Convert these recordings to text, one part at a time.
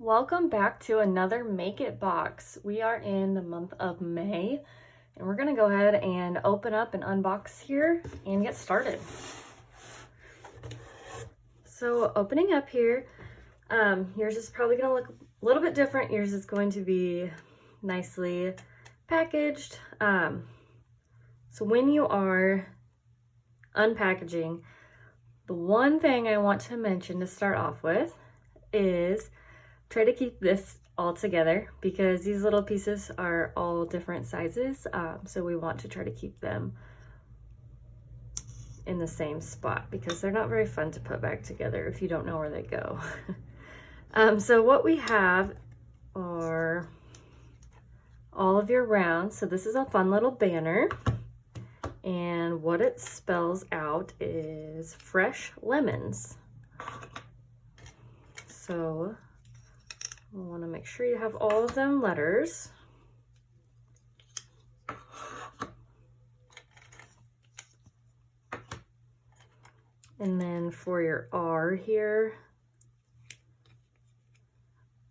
Welcome back to another Make It box. We are in the month of May and we're gonna go ahead and open up and unbox here and get started. So opening up here, yours is probably gonna look a little bit different. Yours is going to be nicely packaged. So when you are unpackaging, the one thing I want to mention to start off with is try to keep this all together because these little pieces are all different sizes. So we want to try to keep them in the same spot because they're not very fun to put back together if you don't know where they go. So what we have are all of your rounds. So this is a fun little banner. And what it spells out is fresh lemons. So I want to make sure you have all of them letters. And then for your R here,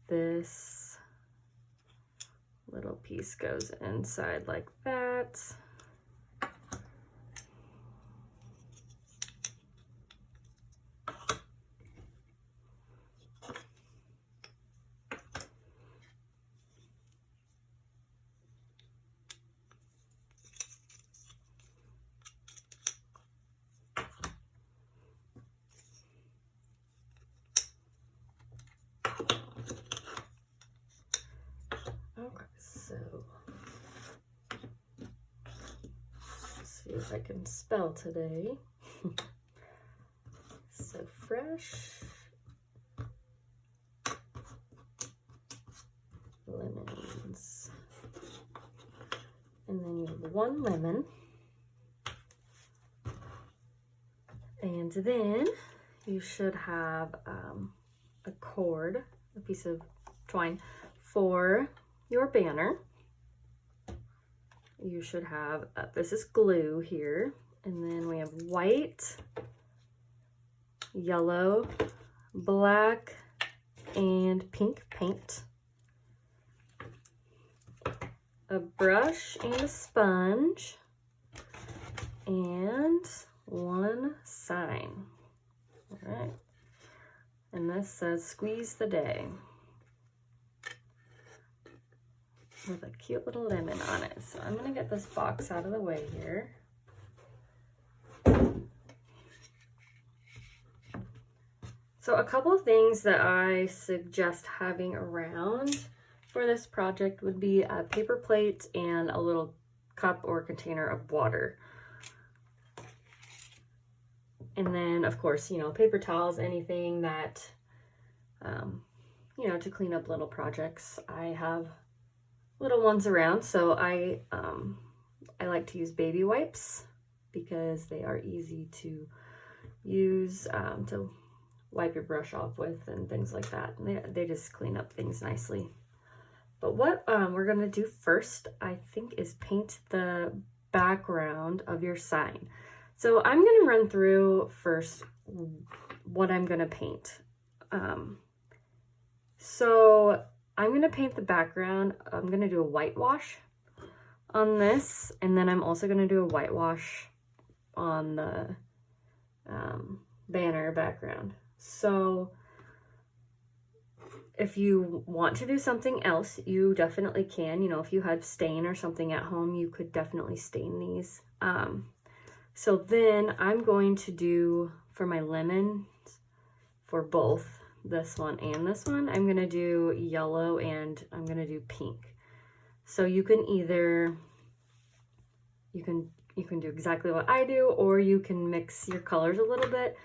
this little piece goes inside like that. Okay, so let's see if I can spell today. So fresh lemons. And then you have one lemon. And then you should have a cord, a piece of twine for your banner. You should have, this is glue here, and then we have white, yellow, black, and pink paint. A brush and a sponge, and one sign. All right, and this says squeeze the day, with a cute little lemon on it. So I'm gonna get this box out of the way here. So a couple of things that I suggest having around for this project would be a paper plate and a little cup or container of water. And then of course, you know, paper towels, anything that, you know, to clean up little projects. I have little ones around, so I like to use baby wipes because they are easy to use to wipe your brush off with and things like that. They just clean up things nicely. But what we're gonna do first, I think, is paint the background of your sign. So I'm gonna run through first what I'm gonna paint. So I'm gonna paint the background. I'm gonna do a whitewash on this, and then I'm also gonna do a whitewash on the banner background. So if you want to do something else, you definitely can. You know, if you had stain or something at home, you could definitely stain these. So then I'm going to do, for my lemons, for both this one and this one, I'm gonna do yellow and I'm gonna do pink. So you can either, you can do exactly what I do, or you can mix your colors a little bit.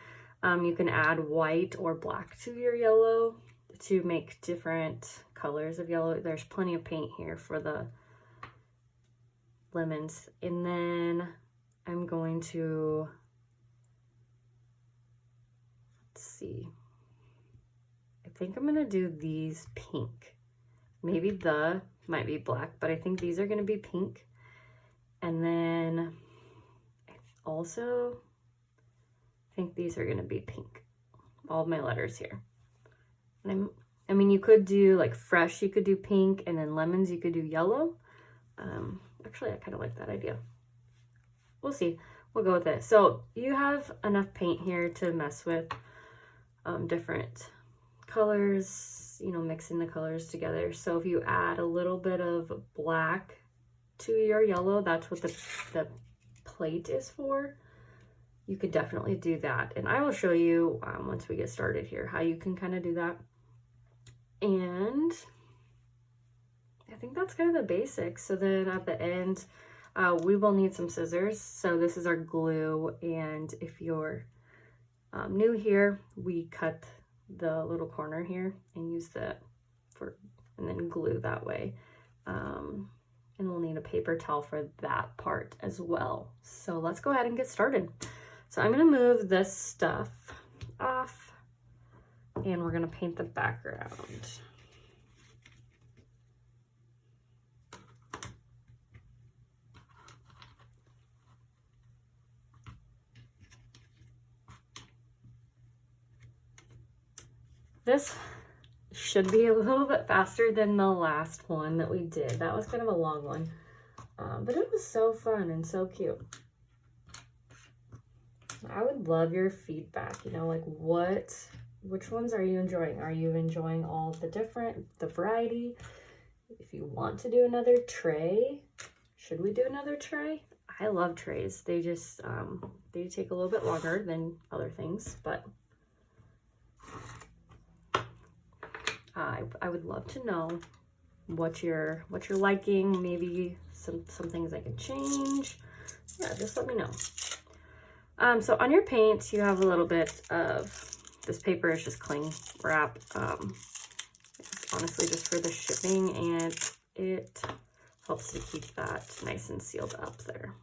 You can add white or black to your yellow to make different colors of yellow. There's plenty of paint here for the lemons. And then I'm going to, let's see, I think I'm gonna do these pink. Maybe the might be black, but I think these are gonna be pink. And then I also think these are gonna be pink. All of my letters here. And I mean, you could do like fresh, you could do pink, and then lemons, you could do yellow. Actually, I kind of like that idea. We'll see. We'll go with it. So you have enough paint here to mess with different colors, you know, mixing the colors together. So if you add a little bit of black to your yellow, that's what the plate is for. You could definitely do that. And I will show you once we get started here how you can kind of do that. And I think that's kind of the basics. So then at the end, we will need some scissors. So this is our glue. And if you're new here, we cut the little corner here and use that and then glue that way. And we'll need a paper towel for that part as well. So let's go ahead and get started. So I'm gonna move this stuff off and we're gonna paint the background. This should be a little bit faster than the last one that we did. That was kind of a long one, but it was so fun and so cute. I would love your feedback, you know, like which ones are you enjoying? Are you enjoying all the variety? If you want to do another tray, should we do another tray? I love trays. They just, they take a little bit longer than other things, but I would love to know what you're liking. Maybe some things I can change. Yeah, just let me know. So on your paint, you have a little bit of this paper is just cling wrap. It's honestly just for the shipping, and it helps to keep that nice and sealed up there.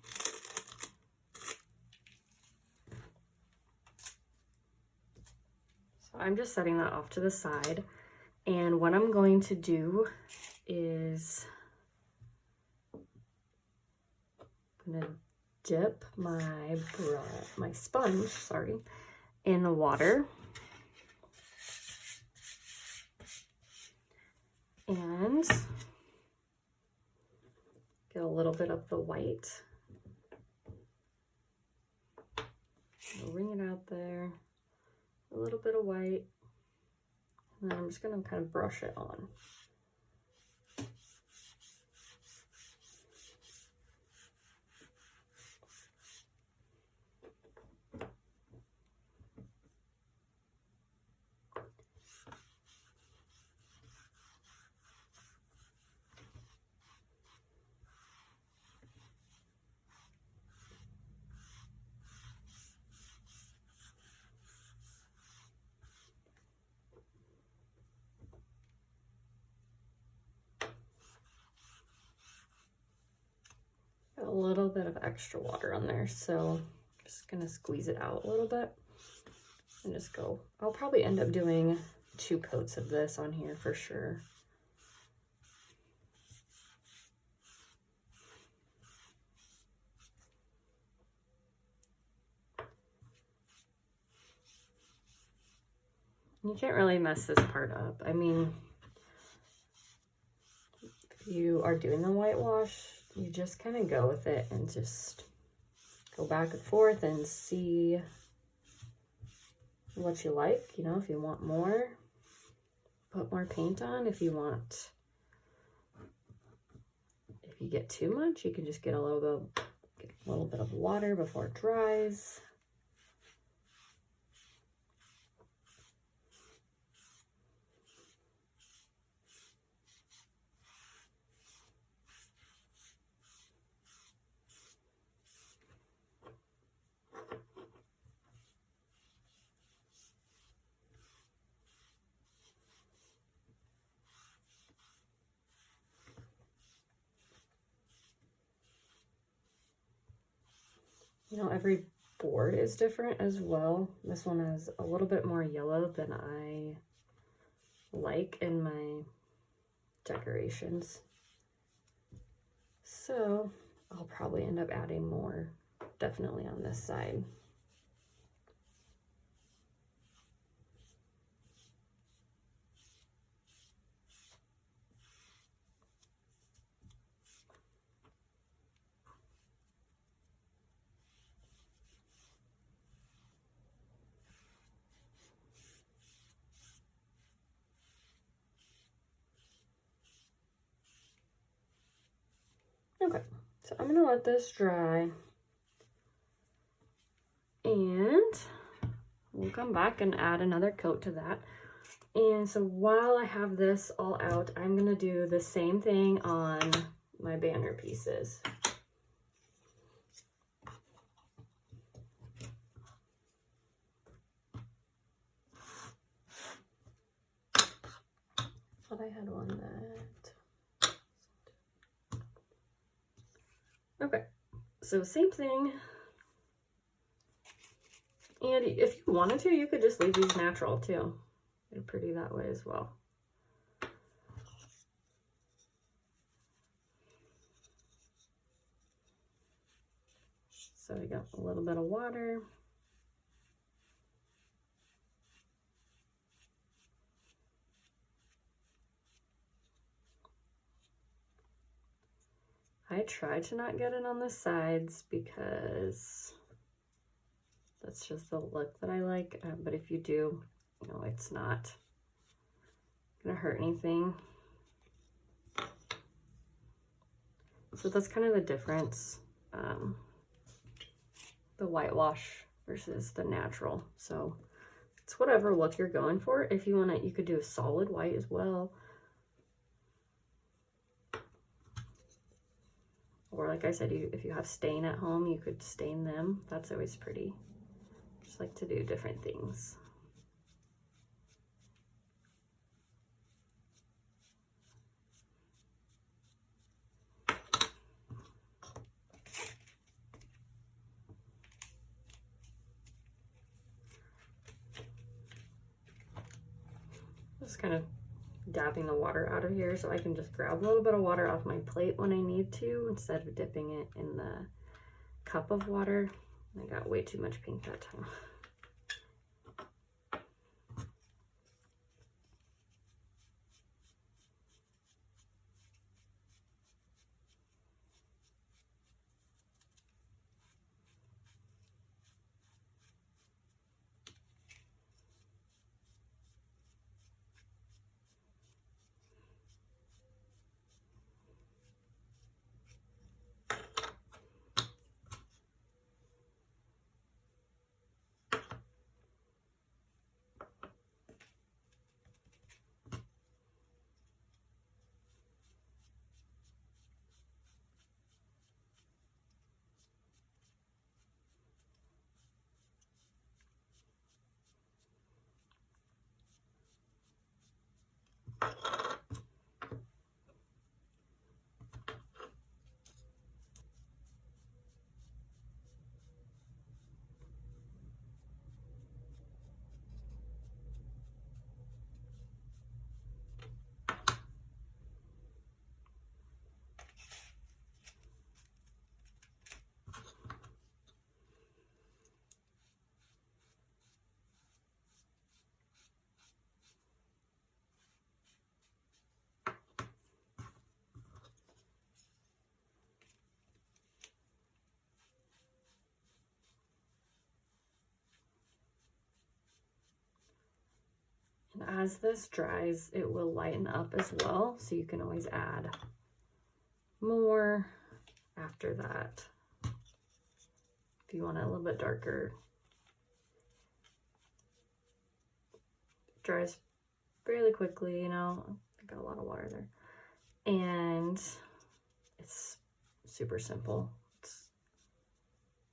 So I'm just setting that off to the side. And what I'm going to do is I'm gonna dip my sponge, in the water. And get a little bit of the white. Ring it out there. A little bit of white. And then I'm just going to kind of brush it on. A little bit of extra water on there, so I'm just gonna squeeze it out a little bit and just go. I'll probably end up doing 2 coats of this on here for sure. You can't really mess this part up. I mean, if you are doing the whitewash, you just kind of go with it and just go back and forth and see what you like. You know, if you want more, put more paint on. If you get too much, you can just get a little bit of water before it dries. You know, every board is different as well. This one has a little bit more yellow than I like in my decorations. So I'll probably end up adding more, definitely on this side. So I'm gonna let this dry, and we'll come back and add another coat to that. And so while I have this all out, I'm gonna do the same thing on my banner pieces. Thought I had one that. Okay, so same thing. And if you wanted to, you could just leave these natural too. They're pretty that way as well. So I got a little bit of water. I try to not get it on the sides because that's just the look that I like. But if you do, you know, it's not gonna hurt anything. So that's kind of the difference, the whitewash versus the natural. So it's whatever look you're going for. If you want it, you could do a solid white as well. Or like I said, if you have stain at home, you could stain them. That's always pretty. Just like to do different things. Just kind of dabbing the water out of here so I can just grab a little bit of water off my plate when I need to instead of dipping it in the cup of water. I got way too much pink that time. And as this dries, it will lighten up as well, so you can always add more after that if you want it a little bit darker. It dries fairly quickly, you know. I got a lot of water there. And it's super simple. It's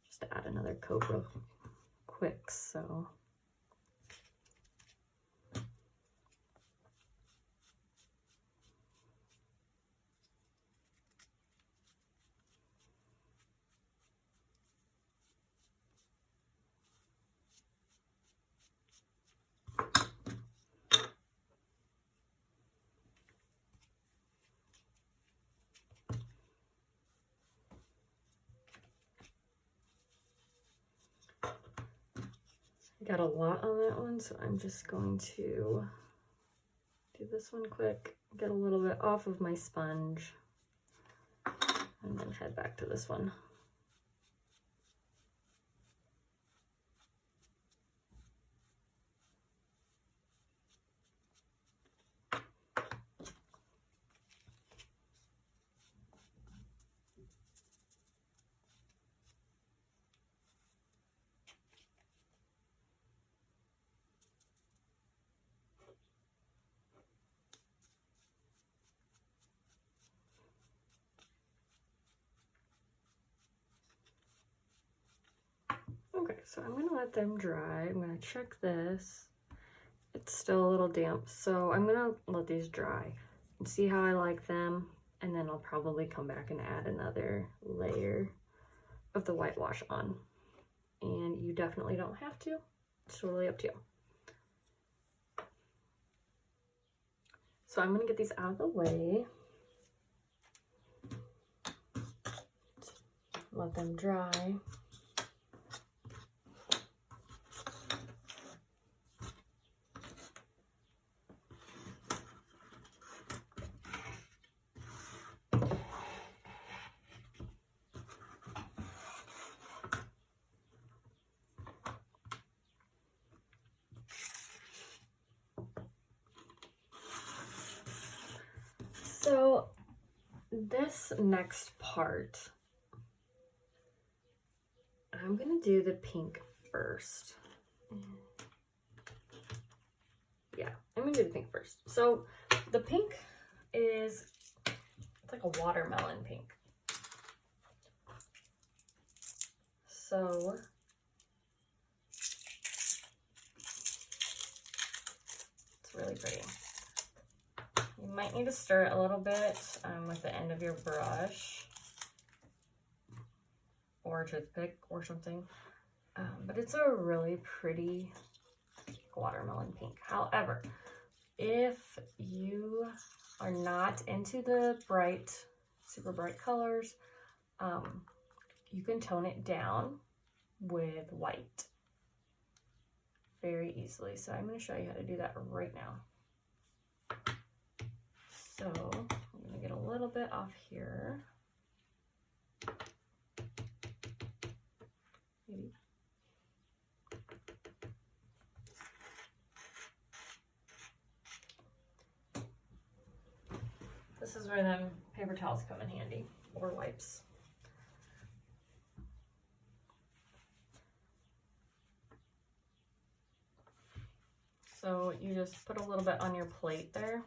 just to add another coat real quick, so. Got a lot on that one, so I'm just going to do this one quick, get a little bit off of my sponge, and then head back to this one. Okay, so I'm gonna let them dry. I'm gonna check this. It's still a little damp, so I'm gonna let these dry and see how I like them, and then I'll probably come back and add another layer of the whitewash on. And you definitely don't have to. It's totally up to you. So I'm gonna get these out of the way. Let them dry. So this next part, I'm gonna do the pink first. Yeah, I'm gonna do the pink first. So the pink is, it's like a watermelon pink. So it's really pretty. You might need to stir it a little bit with the end of your brush or a toothpick or something. But it's a really pretty watermelon pink. However, if you are not into the bright, super bright colors, you can tone it down with white very easily. So I'm going to show you how to do that right now. So I'm going to get a little bit off here. Maybe. This is where them paper towels come in handy, or wipes. So you just put a little bit on your plate there.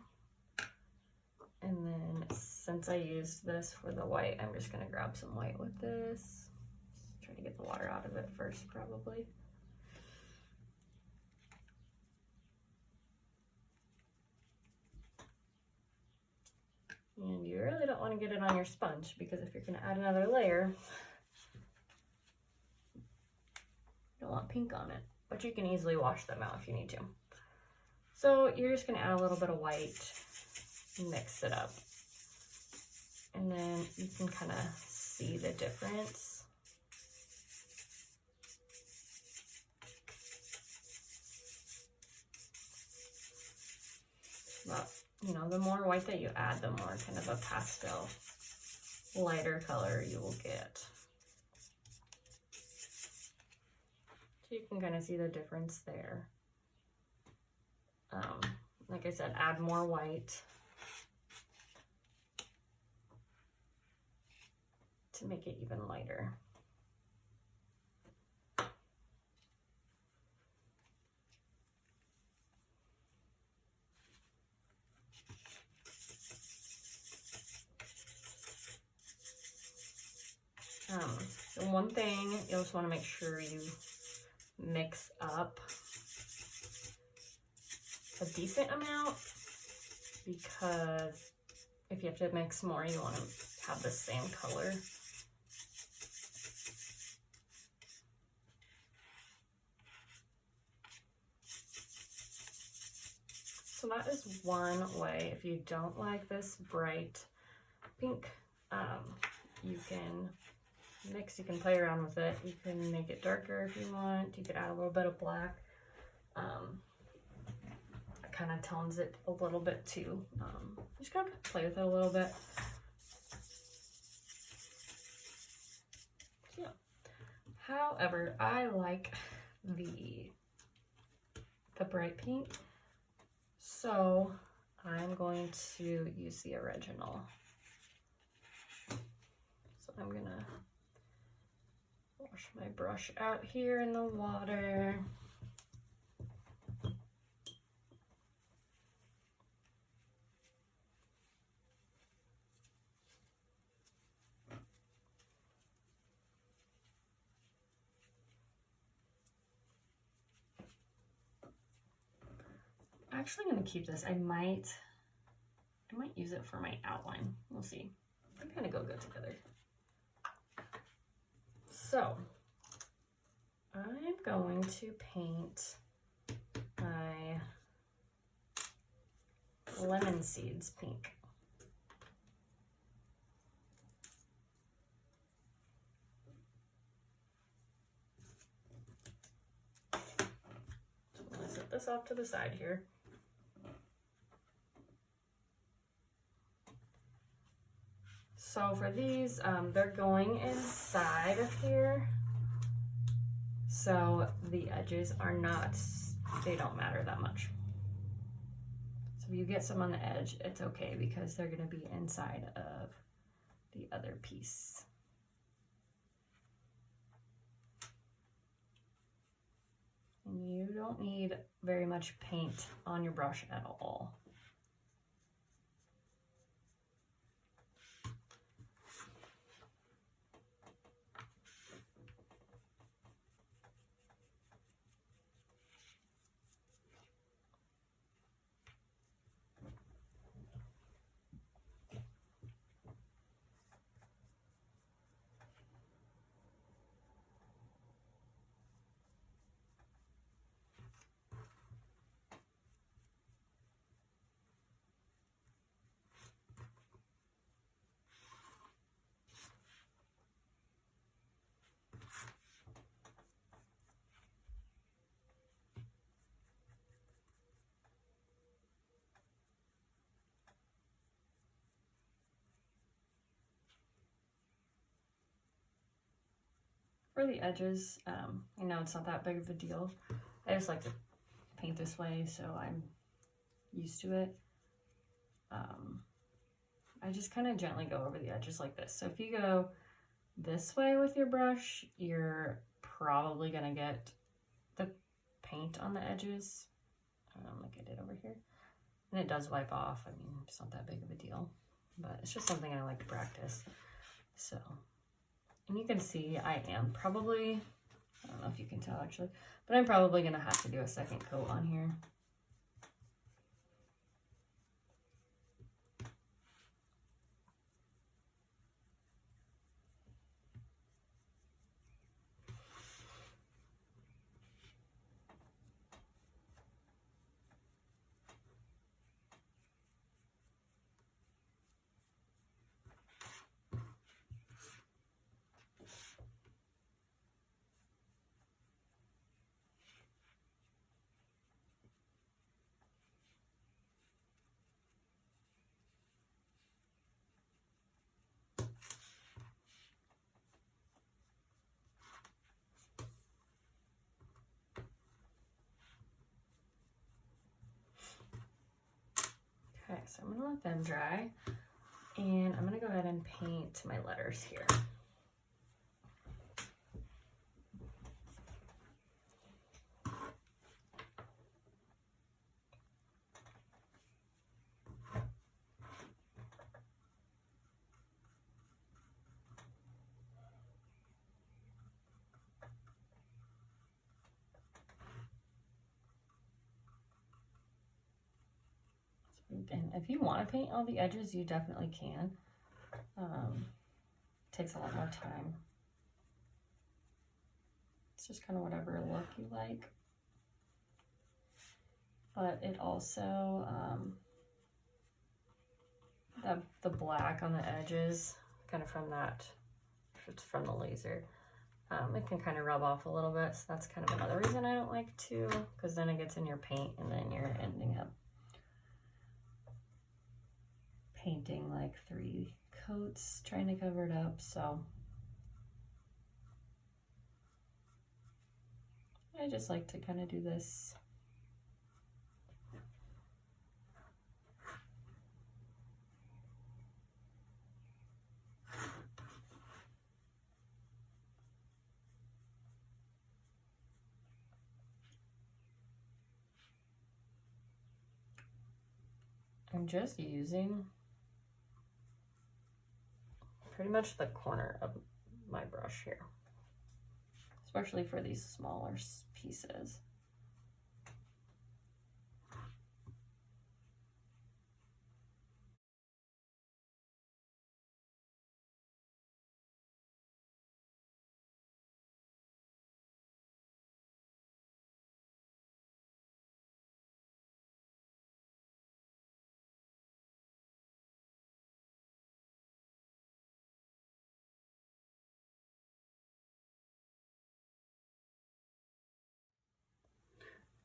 And then since I used this for the white, I'm just gonna grab some white with this. Just try to get the water out of it first, probably. And you really don't want to get it on your sponge, because if you're going to add another layer, you don't want pink on it, but you can easily wash them out if you need to. So you're just going to add a little bit of white, mix it up, and then you can kind of see the difference. But you know, the more white that you add, the more kind of a pastel, lighter color you will get. So you can kind of see the difference there. Like I said, add more white to make it even lighter. The one thing you also want to make sure you mix up a decent amount, because if you have to mix more, you want to have the same color. So that is one way. If you don't like this bright pink, you can mix, you can play around with it. You can make it darker if you want. You could add a little bit of black. It kind of tones it a little bit too. Just kind of play with it a little bit. Yeah. However, I like the bright pink, so I'm going to use the original. So I'm gonna wash my brush out here in the water. actually going to keep this. I might use it for my outline. We'll see. They kind of go good together. So I'm going to paint my lemon seeds pink. So I'm going to set this off to the side here. So for these, they're going inside of here. So the edges are not, they don't matter that much. So if you get some on the edge, it's okay because they're gonna be inside of the other piece. And you don't need very much paint on your brush at all. For the edges, I know it's not that big of a deal. I just like to paint this way, so I'm used to it. I just kind of gently go over the edges like this. So if you go this way with your brush, you're probably gonna get the paint on the edges, like I did over here. And it does wipe off. I mean, it's not that big of a deal, but it's just something I like to practice. So, and you can see I am probably, I don't know if you can tell actually, but I'm probably gonna have to do a second coat on here. Okay, so I'm gonna let them dry, and I'm gonna go ahead and paint my letters here. And if you want to paint all the edges, you definitely can. Takes a lot more time. It's just kind of whatever look you like. But it also, the black on the edges, kind of from that, if it's from the laser, it can kind of rub off a little bit. So that's kind of another reason I don't like to, because then it gets in your paint and then you're ending up painting like 3 coats trying to cover it up. So I just like to kind of do this I'm just using pretty much the corner of my brush here, especially for these smaller pieces.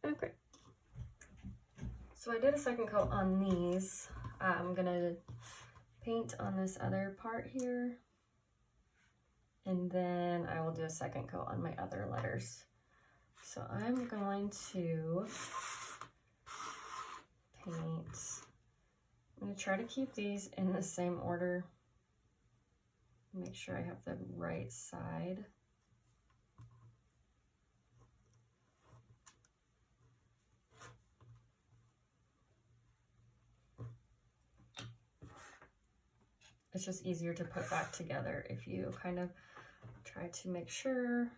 Okay. So I did a second coat on these. I'm gonna paint on this other part here. And then I will do a second coat on my other letters. So I'm going to paint. I'm gonna try to keep these in the same order. Make sure I have the right side. It's just easier to put back together if you kind of try to make sure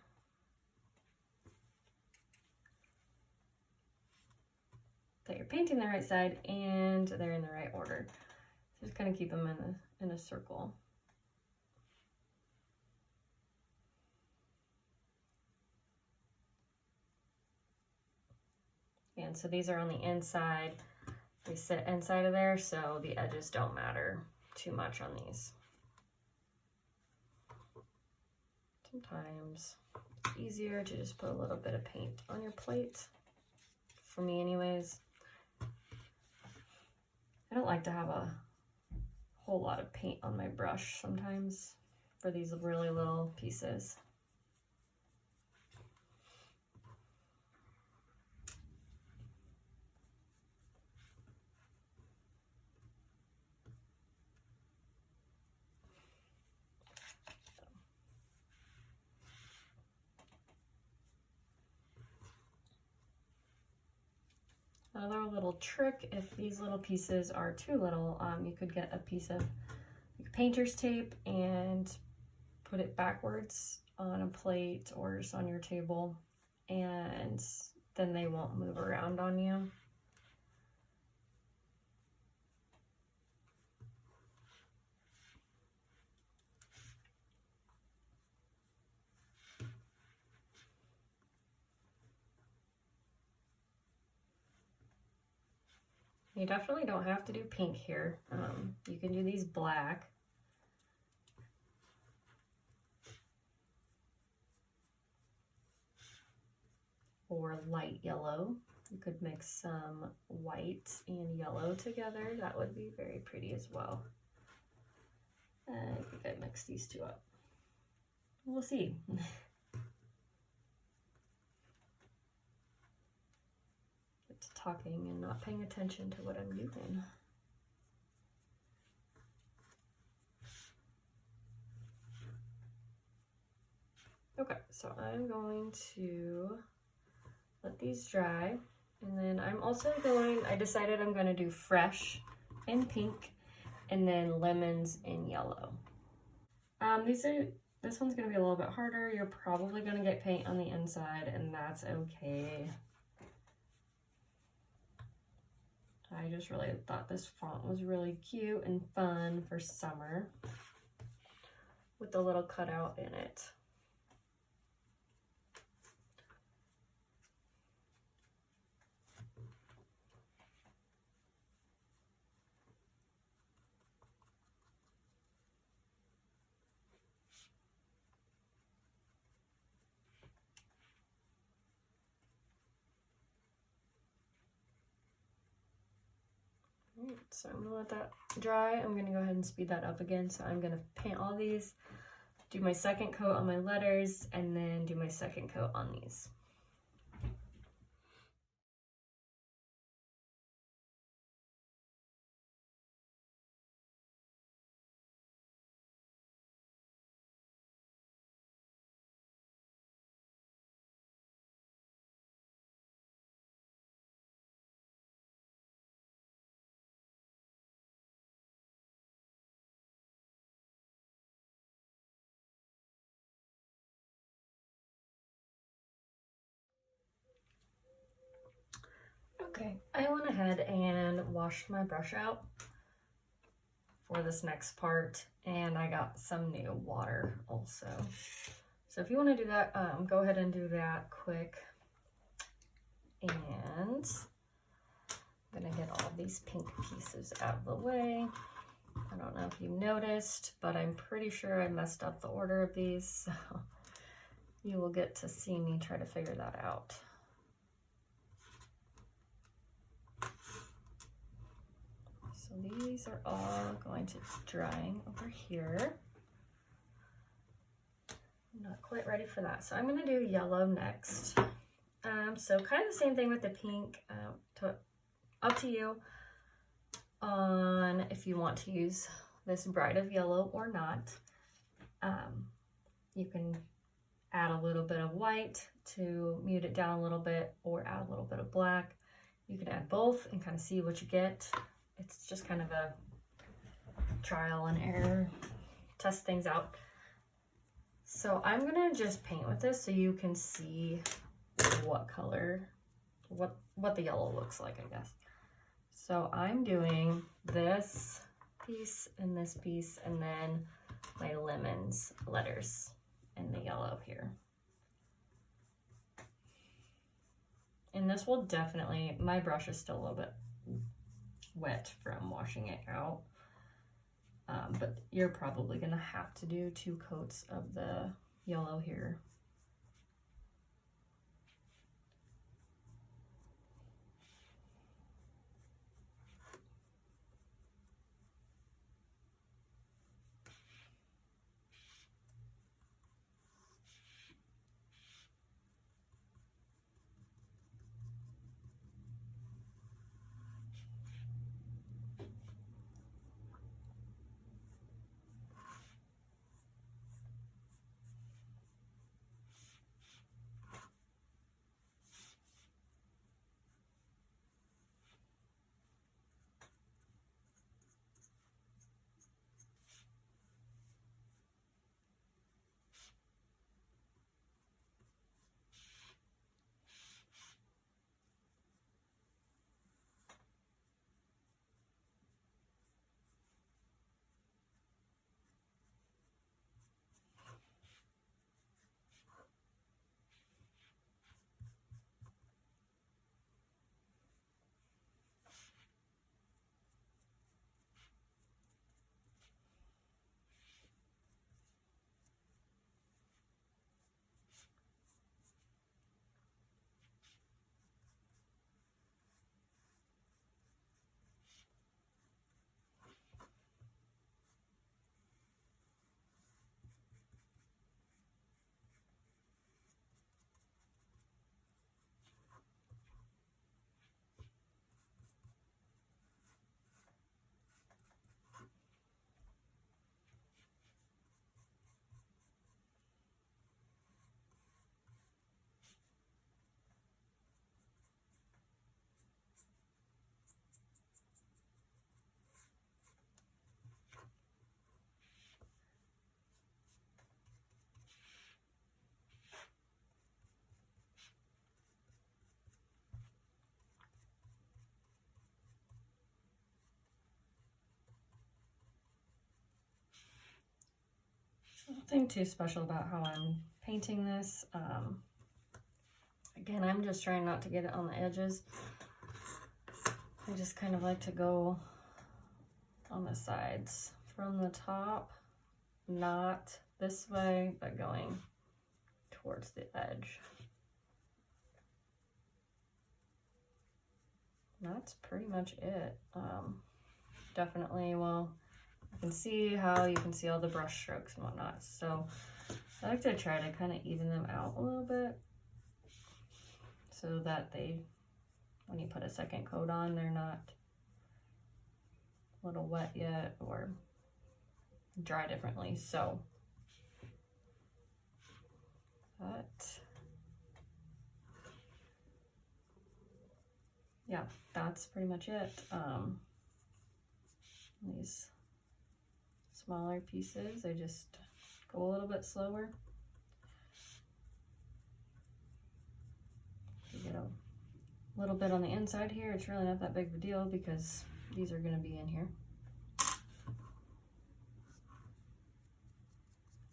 that you're painting the right side and they're in the right order. So just kind of keep them in a circle. And so these are on the inside. They sit inside of there, so the edges don't matter too much on these. Sometimes it's easier to just put a little bit of paint on your plate. For me anyways. I don't like to have a whole lot of paint on my brush sometimes for these really little pieces. Another little trick, if these little pieces are too little, you could get a piece of painter's tape and put it backwards on a plate or just on your table, and then they won't move around on you. You definitely don't have to do pink here. You can do these black. Or light yellow. You could mix some white and yellow together. That would be very pretty as well. I think I mixed these two up. We'll see. It's talking and not paying attention to what I'm doing. Okay, so I'm going to let these dry. And then I'm also I decided I'm gonna do fresh in pink and then lemons in yellow. This one's gonna be a little bit harder. You're probably gonna get paint on the inside and that's okay. I just really thought this font was really cute and fun for summer with the little cutout in it. So I'm gonna let that dry. I'm gonna go ahead and speed that up again. So I'm gonna paint all these, do my second coat on my letters, and then do my second coat on these. Okay, I went ahead and washed my brush out for this next part, and I got some new water also. So if you want to do that, go ahead and do that quick. And I'm gonna get all these pink pieces out of the way. I don't know if you noticed, but I'm pretty sure I messed up the order of these, so you will get to see me try to figure that out. So these are all going to drying over here. I'm not quite ready for that. So I'm gonna do yellow next. So kind of the same thing with the pink, up to you on if you want to use this Bride of Yellow or not. You can add a little bit of white to mute it down a little bit, or add a little bit of black. You can add both and kind of see what you get. It's just kind of a trial and error, test things out. So I'm gonna just paint with this so you can see what color, what the yellow looks like, I guess. So I'm doing this piece and this piece, and then my lemons letters in the yellow here. And this will definitely, my brush is still a little bit wet from washing it out. But you're probably gonna have to do 2 coats of the yellow here. Nothing too special about how I'm painting this. Again, I'm just trying not to get it on the edges. I just kind of like to go on the sides from the top, not this way, but going towards the edge. That's pretty much it. Definitely, well, you can see how you can see all the brush strokes and whatnot. So I like to try to kind of even them out a little bit so that they, when you put a second coat on, they're not a little wet yet or dry differently. So yeah, that's pretty much it. These smaller pieces, I just go a little bit slower. You get a little bit on the inside here. It's really not that big of a deal because these are going to be in here.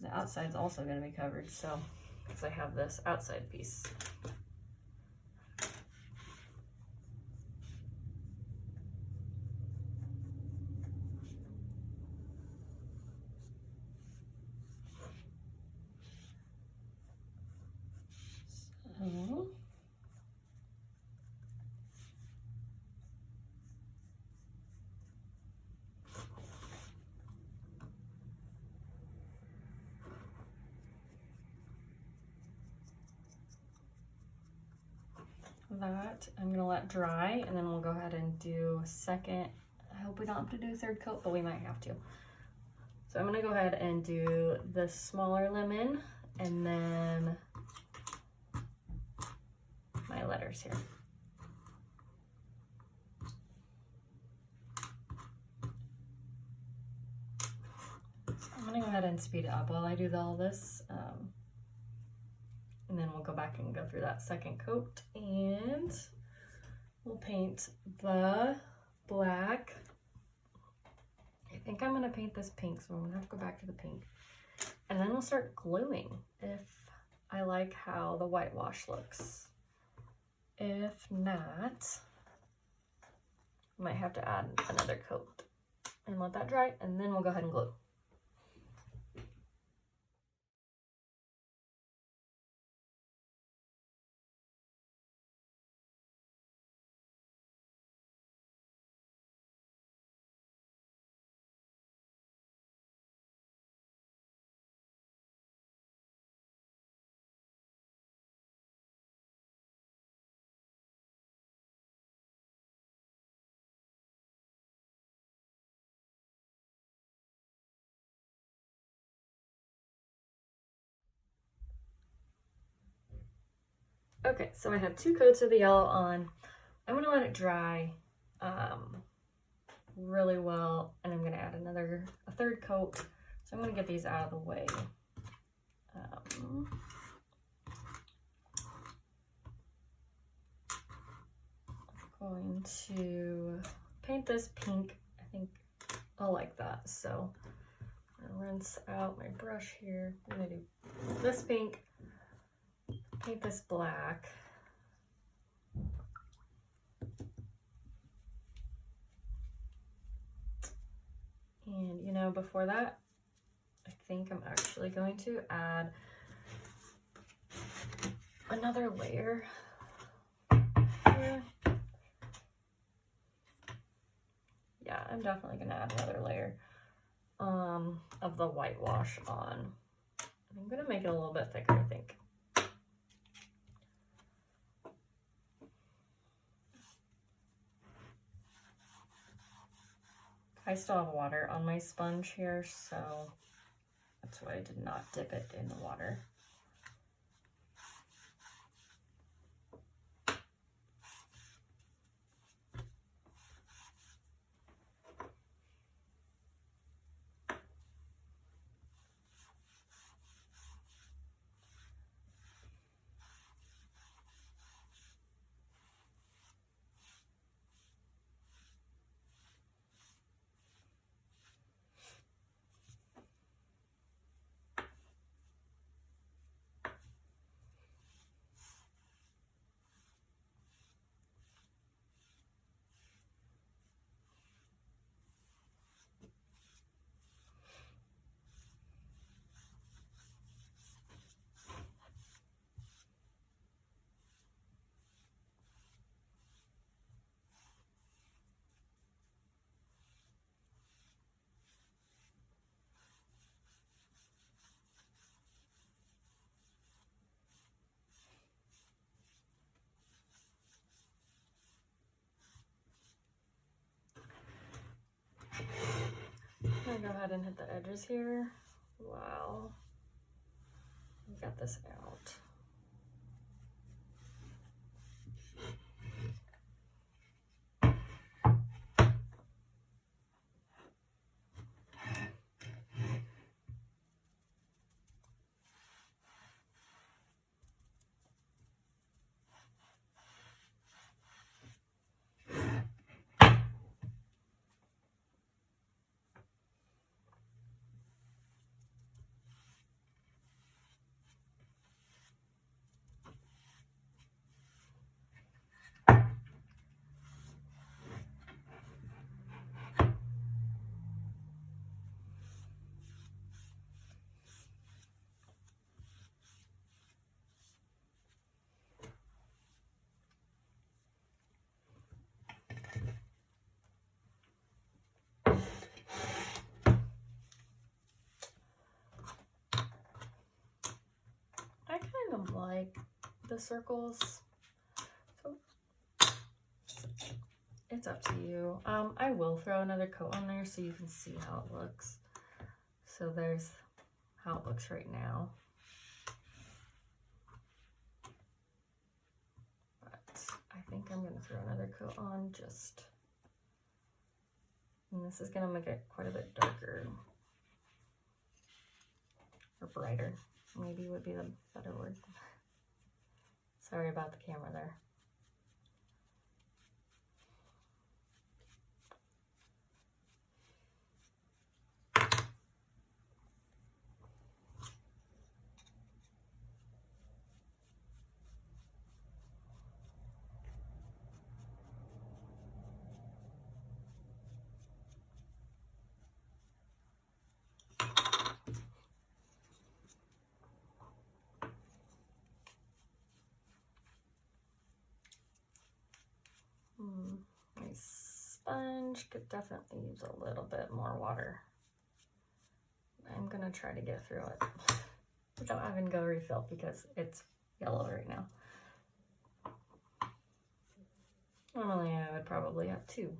The outside's also going to be covered, so because I have this outside piece. So that I'm gonna let dry, and then we'll go ahead and do a second. I hope we don't have to do a third coat, but we might have to. So I'm gonna go ahead and do the smaller lemon and then my letters here. So I'm gonna go ahead and speed it up while I do all this. And then we'll go back and go through that second coat, and we'll paint the black. I think I'm gonna paint this pink, so I'm gonna have to go back to the pink. And then we'll start gluing if I like how the whitewash looks. If not, I might have to add another coat and let that dry, and then we'll go ahead and glue. Okay, so I have 2 coats of the yellow on. I'm gonna let it dry really well, and I'm gonna add a third coat. So I'm gonna get these out of the way. I'm going to paint this pink. I think I'll like that. So I'm gonna rinse out my brush here. I'm gonna do this pink, paint this black. And you know, before that, I think I'm actually going to add another layer here. Yeah, I'm definitely gonna add another layer of the whitewash on. I'm gonna make it a little bit thicker, I think. I still have water on my sponge here, so that's why I did not dip it in the water. I'm gonna go ahead and hit the edges here. Wow. Get this out. I kind of like the circles. So it's up to you. I will throw another coat on there so you can see how it looks. So there's how it looks right now. But I think I'm gonna throw another coat on just, and this is gonna make it quite a bit darker. Or brighter, maybe would be the better word. Sorry about the camera there. My sponge could definitely use a little bit more water. I'm gonna try to get through it without having to go refill because it's yellow right now. Normally I would probably have two,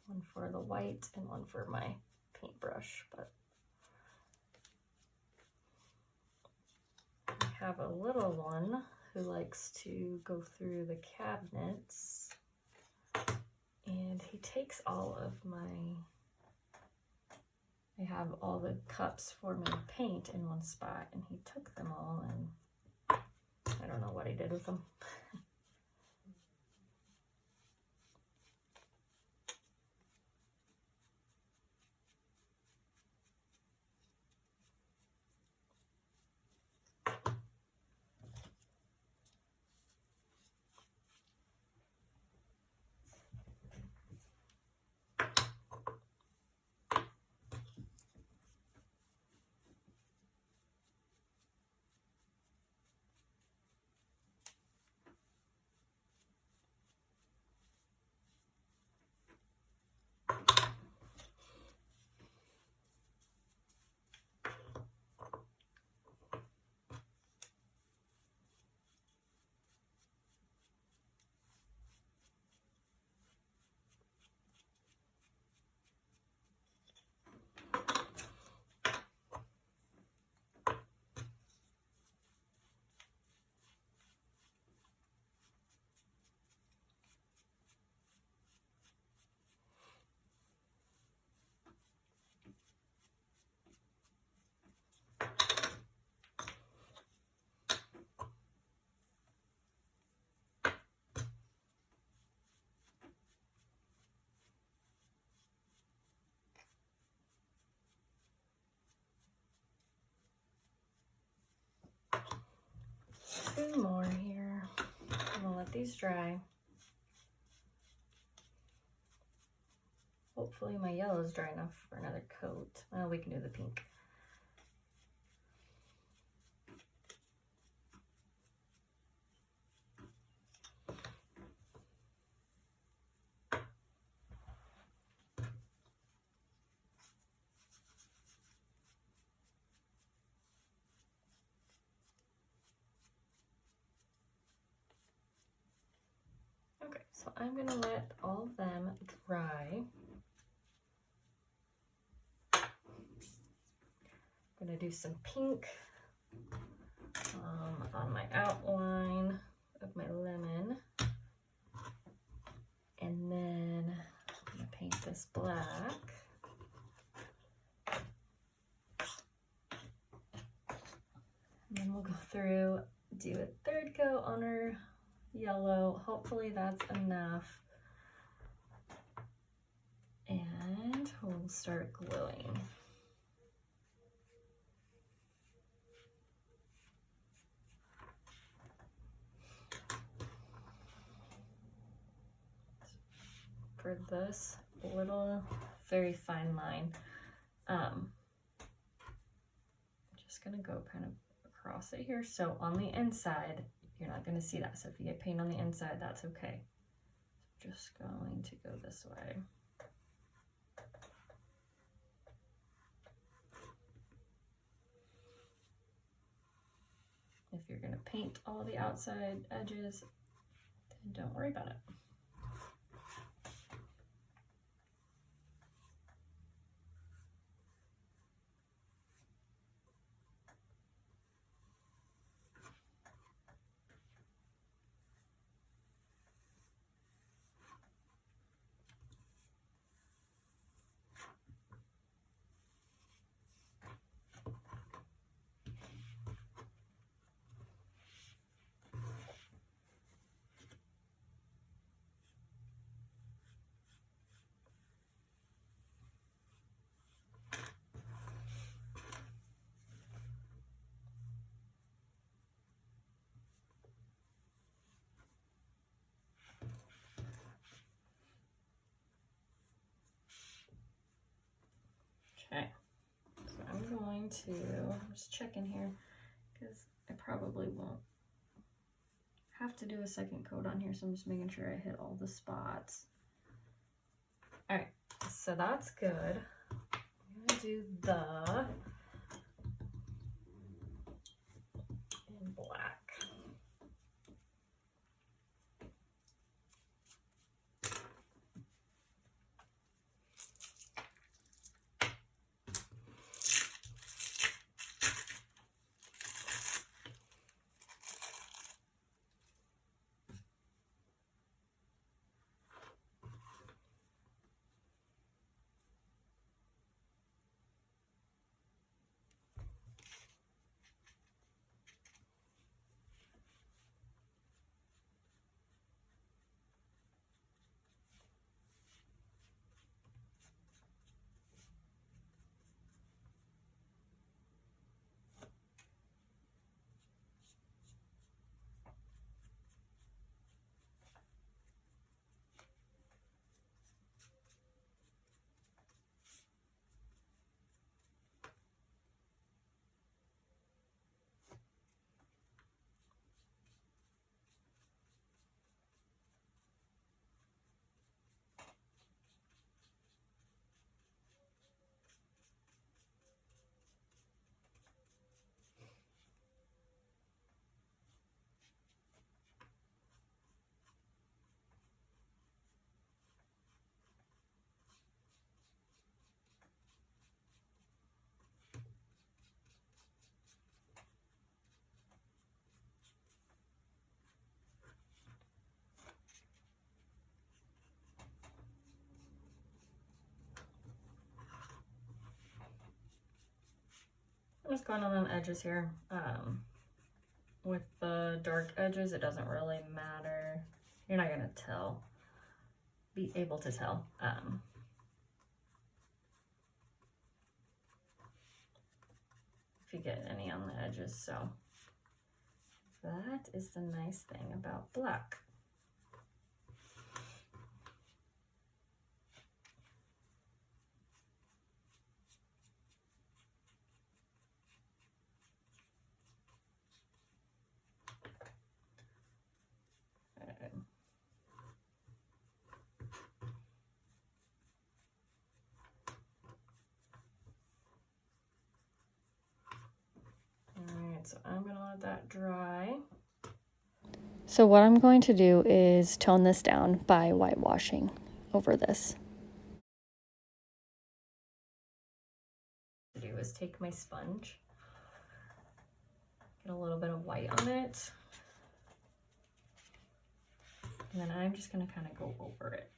one for the white and one for my paintbrush, but I have a little one who likes to go through the cabinets, and he takes all of I have all the cups for my paint in one spot, and he took them all, and I don't know what he did with them. Two more here. I'm gonna let these dry. Hopefully my yellow is dry enough for another coat. Well, we can do the pink. Okay, so I'm gonna let all of them dry. I'm gonna do some pink on my outline of my lemon. And then I'm gonna paint this black. And then we'll go through, do a third coat on our yellow. Hopefully that's enough. And we'll start gluing. For this little, very fine line, I'm just gonna go kind of across it here. So on the inside, you're not gonna see that. So if you get paint on the inside, that's okay. So just going to go this way. If you're gonna paint all the outside edges, then don't worry about it. I'm just checking here because I probably won't have to do a second coat on here, so I'm just making sure I hit all the spots. All right, so that's good. I'm gonna do the in black. I'm just going on the edges here. With the dark edges, it doesn't really matter. You're not gonna be able to tell. If you get any on the edges, so that is the nice thing about black. So I'm gonna let that dry. So what I'm going to do is tone this down by whitewashing over this. What I do is take my sponge, get a little bit of white on it, and then I'm just gonna kind of go over it,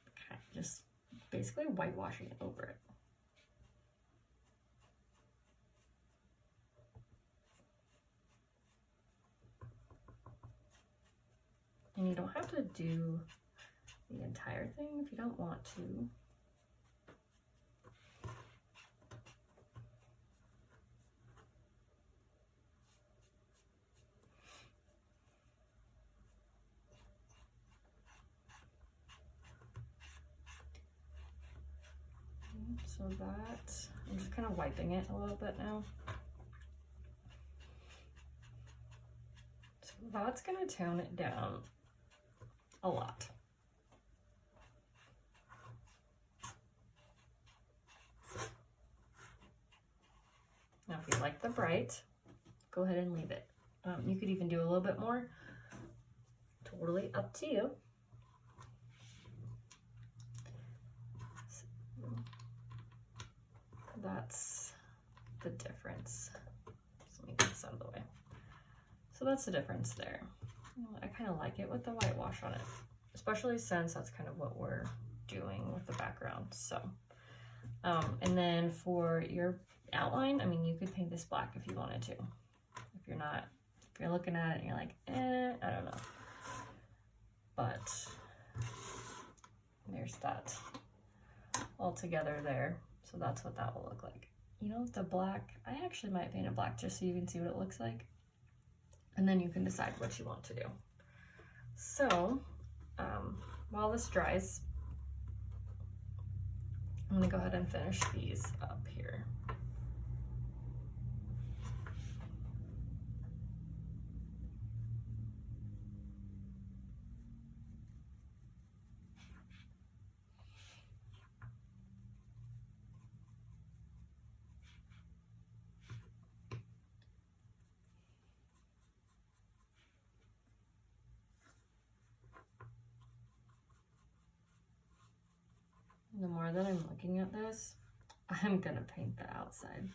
just basically whitewashing it over it. And you don't have to do the entire thing if you don't want to. So that, I'm just kind of wiping it a little bit now. So that's gonna tone it down a lot. Now, if you like the bright, go ahead and leave it. You could even do a little bit more. Totally up to you. So that's the difference. So let me get this out of the way. So that's the difference there. I kind of like it with the whitewash on it, especially since that's kind of what we're doing with the background. So, and then for your outline, I mean, you could paint this black if you wanted to. If you're looking at it and you're like, I don't know. But there's that all together there. So that's what that will look like. You know, the black, I actually might paint it black just so you can see what it looks like. And then you can decide what you want to do. So while this dries, I'm gonna go ahead and finish these up here. the more that I'm looking at this, I'm gonna paint the outside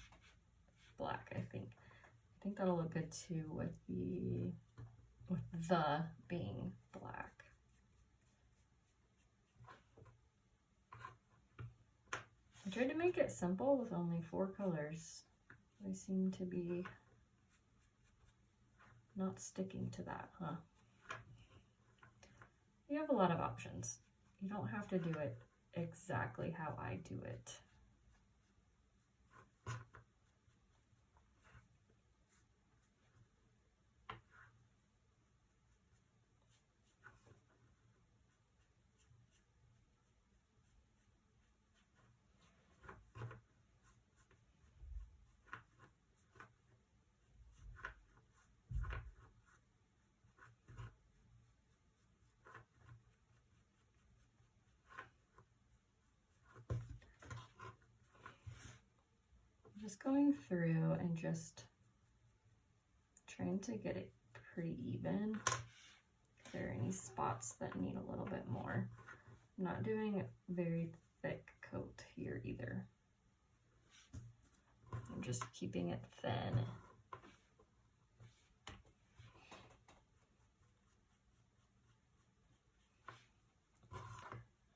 black, I think. I think that'll look good too with the being black. I tried to make it simple with only 4 colors. They seem to be not sticking to that, huh? You have a lot of options. You don't have to do it exactly how I do it. Just going through and just trying to get it pretty even. If there are any spots that need a little bit more. I'm not doing a very thick coat here either. I'm just keeping it thin.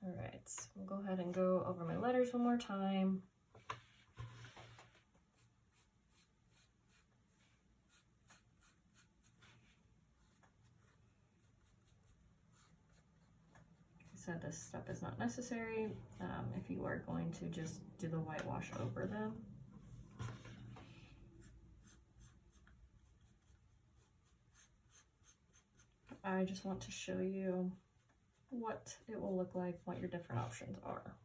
All right, so we'll go ahead and go over my letters one more time. Said this step is not necessary if you are going to just do the whitewash over them. I just want to show you what it will look like, what your different options are.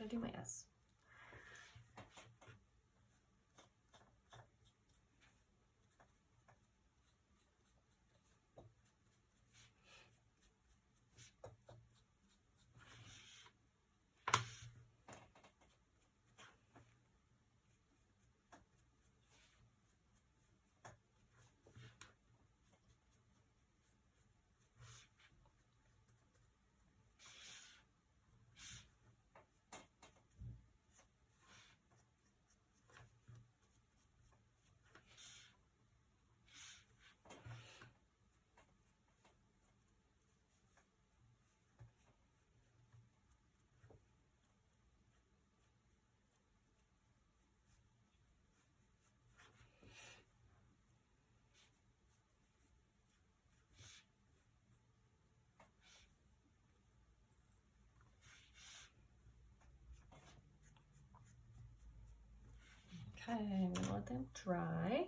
gonna do my S. Okay, I'm gonna let them dry.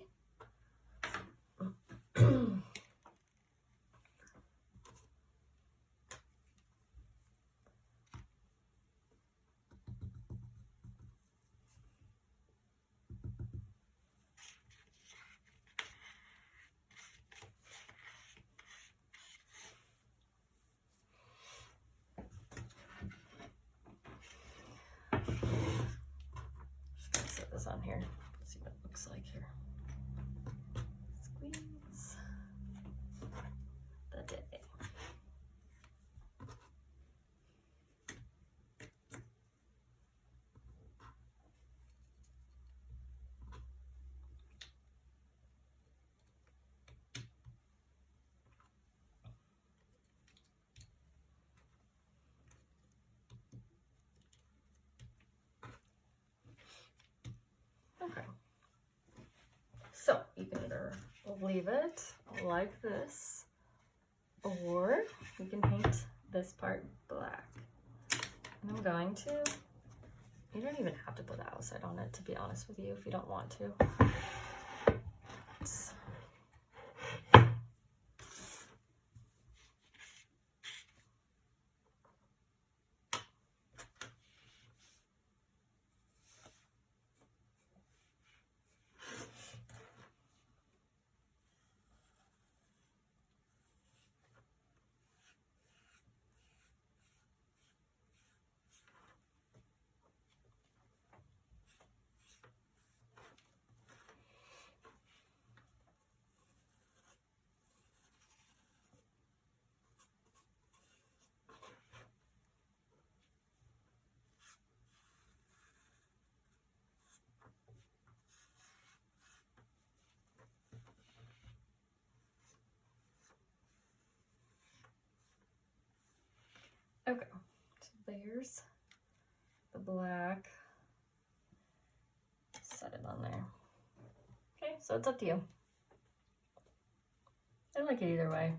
Just gonna set this on here. See what it looks like here. Squeeze the day. Okay. So you can either leave it like this, or you can paint this part black. And I'm going to, you don't even have to put the outside on it, to be honest with you, if you don't want to. Okay, so there's the black. Set it on there. Okay, so it's up to you. I like it either way.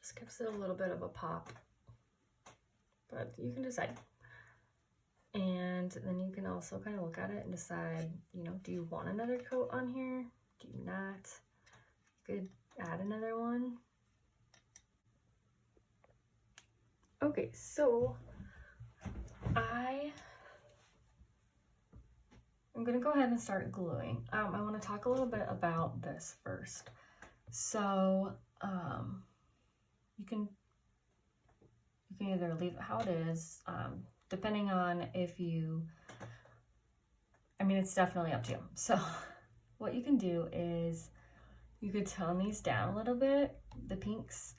Just gives it a little bit of a pop, but you can decide. And then you can also kind of look at it and decide, you know, do you want another coat on here? Do you not? You could add another one. Okay, so I'm gonna go ahead and start gluing. I want to talk a little bit about this first. So you can either leave it how it is, depending on if you, I mean, it's definitely up to you. So what you can do is you could tone these down a little bit, the pinks,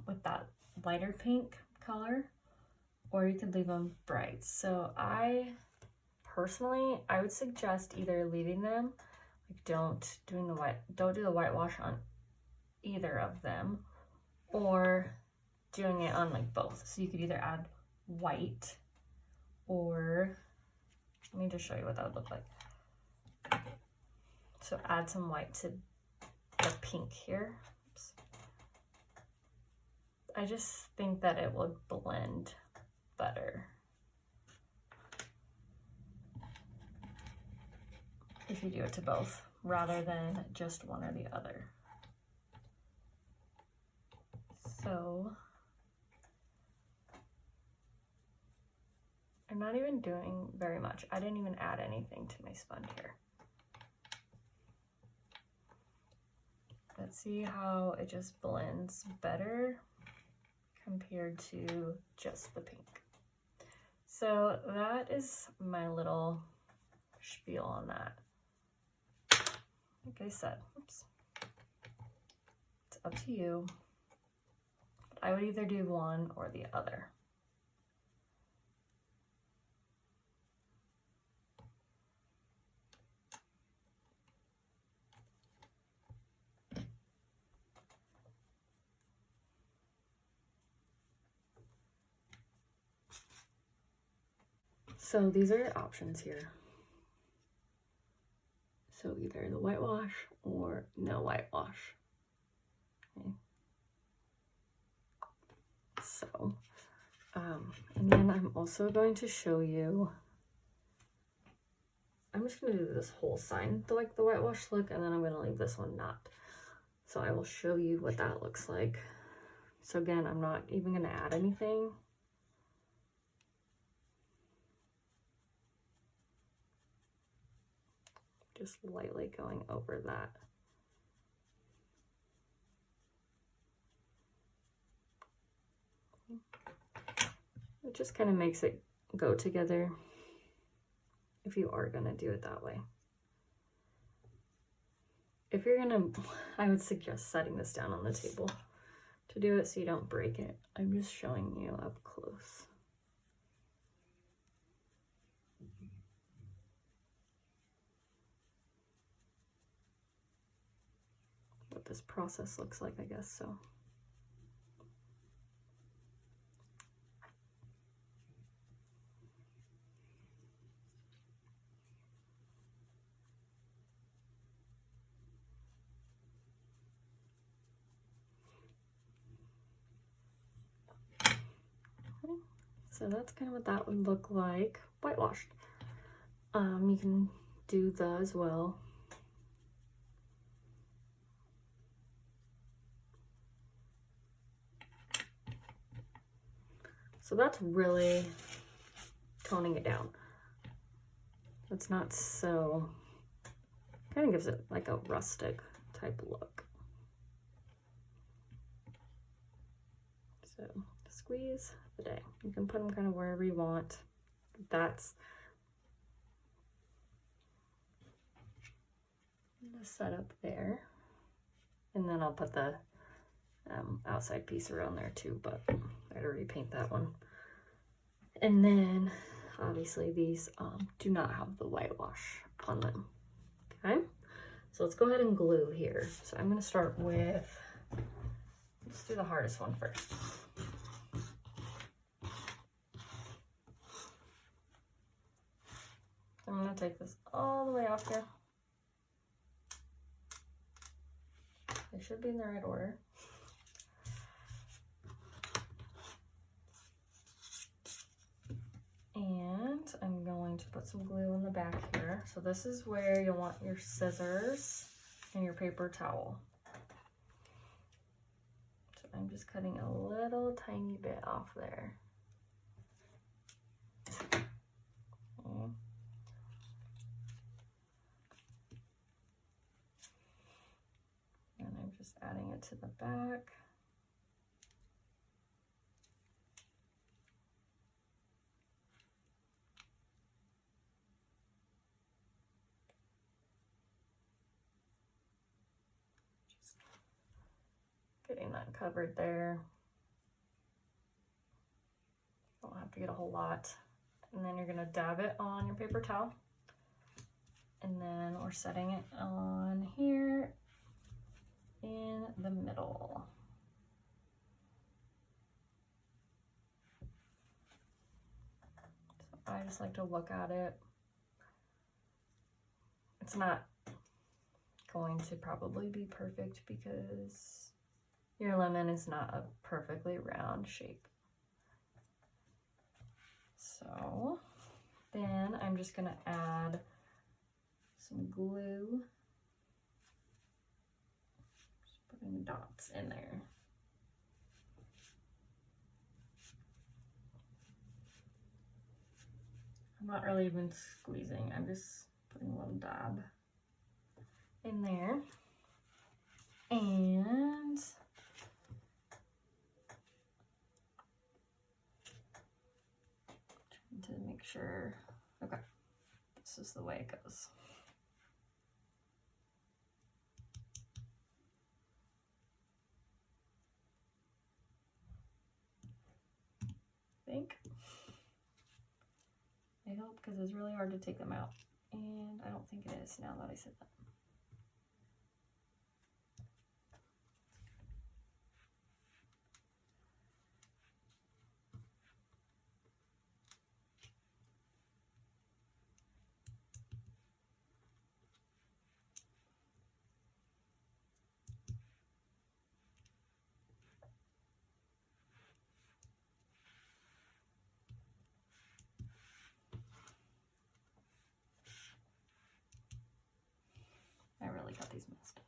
with that lighter pink color, or you could leave them bright. So personally, I would suggest either leaving them, like don't do the whitewash on either of them, or doing it on like both. So you could either add white, or let me just show you what that would look like. So add some white to the pink here. Oops. I just think that it would blend better if you do it to both rather than just one or the other. So I'm not even doing very much. I didn't even add anything to my sponge here. But see how it just blends better compared to just the pink. So that is my little spiel on that. Like I said, oops. It's up to you. I would either do one or the other. So these are your options here. So either the whitewash or no whitewash. Okay. So, and then I'm also going to show you, I'm just going to do this whole sign, like the whitewash look, and then I'm going to leave this one not. So I will show you what that looks like. So again, I'm not even going to add anything. Just lightly going over that. It just kind of makes it go together if you are going to do it that way. If you're going to, I would suggest setting this down on the table to do it so you don't break it. I'm just showing you up close. What this process looks like, I guess, so. So that's kind of what that would look like whitewashed. You can do the as well. So that's really toning it down. It's not so, kind of gives it like a rustic type look. So squeeze the day. You can put them kind of wherever you want. That's the setup there. And then I'll put the outside piece around there too, but I'd already paint that one. And then obviously these do not have the whitewash on them. Okay, so let's go ahead and glue here. So I'm going to start with, let's do the hardest one first. I'm going to take this all the way off here. They should be in the right order. And I'm going to put some glue in the back here. So this is where you'll want your scissors and your paper towel. So I'm just cutting a little tiny bit off there. Okay. And I'm just adding it to the back. Getting that covered there. Don't have to get a whole lot. And then you're gonna dab it on your paper towel. And then we're setting it on here in the middle. So I just like to look at it. It's not going to probably be perfect because your lemon is not a perfectly round shape. So then I'm just gonna add some glue. Just putting dots in there. not really even squeezing. I'm just putting a little dab in there. And trying to make sure, okay, this is the way it goes. I hope, because it's really hard to take them out, and I don't think it is now that I said that. I really got these messed up.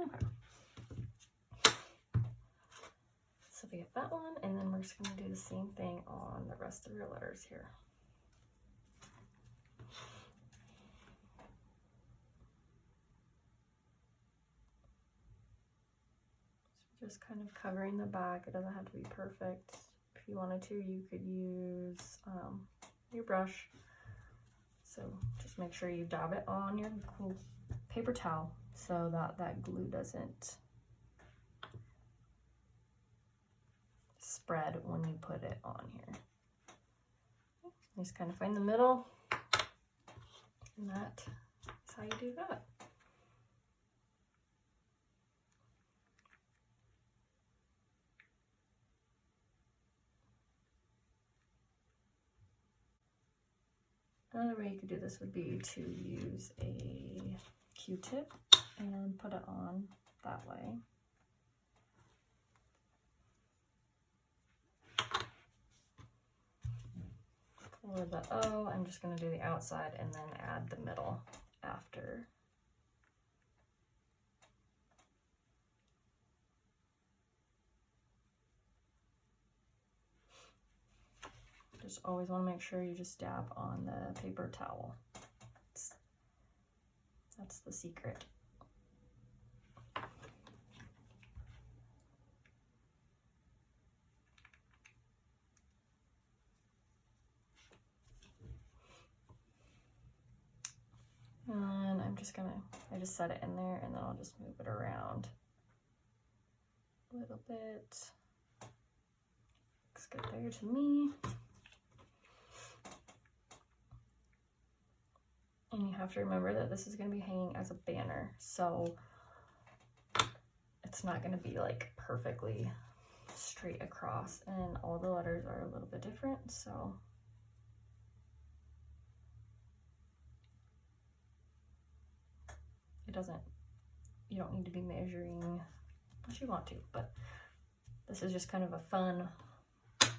Okay. So we have that one, and then we're just going to do the same thing on the rest of your letters here. So just kind of covering the back. It doesn't have to be perfect. If you wanted to, you could use your brush. So just make sure you dab it on your paper towel so that that glue doesn't spread when you put it on here. Just kind of find the middle, and that is how you do that. Another way you could do this would be to use a Q-tip and put it on that way. For the O, I'm just going to do the outside and then add the middle after. Just always want to make sure you just dab on the paper towel. That's the secret. And I'm just gonna, I just set it in there and then I'll just move it around a little bit. Looks good there to me. And you have to remember that this is going to be hanging as a banner, so it's not going to be like perfectly straight across, and all the letters are a little bit different, so it doesn't, you don't need to be measuring unless you want to, but this is just kind of a fun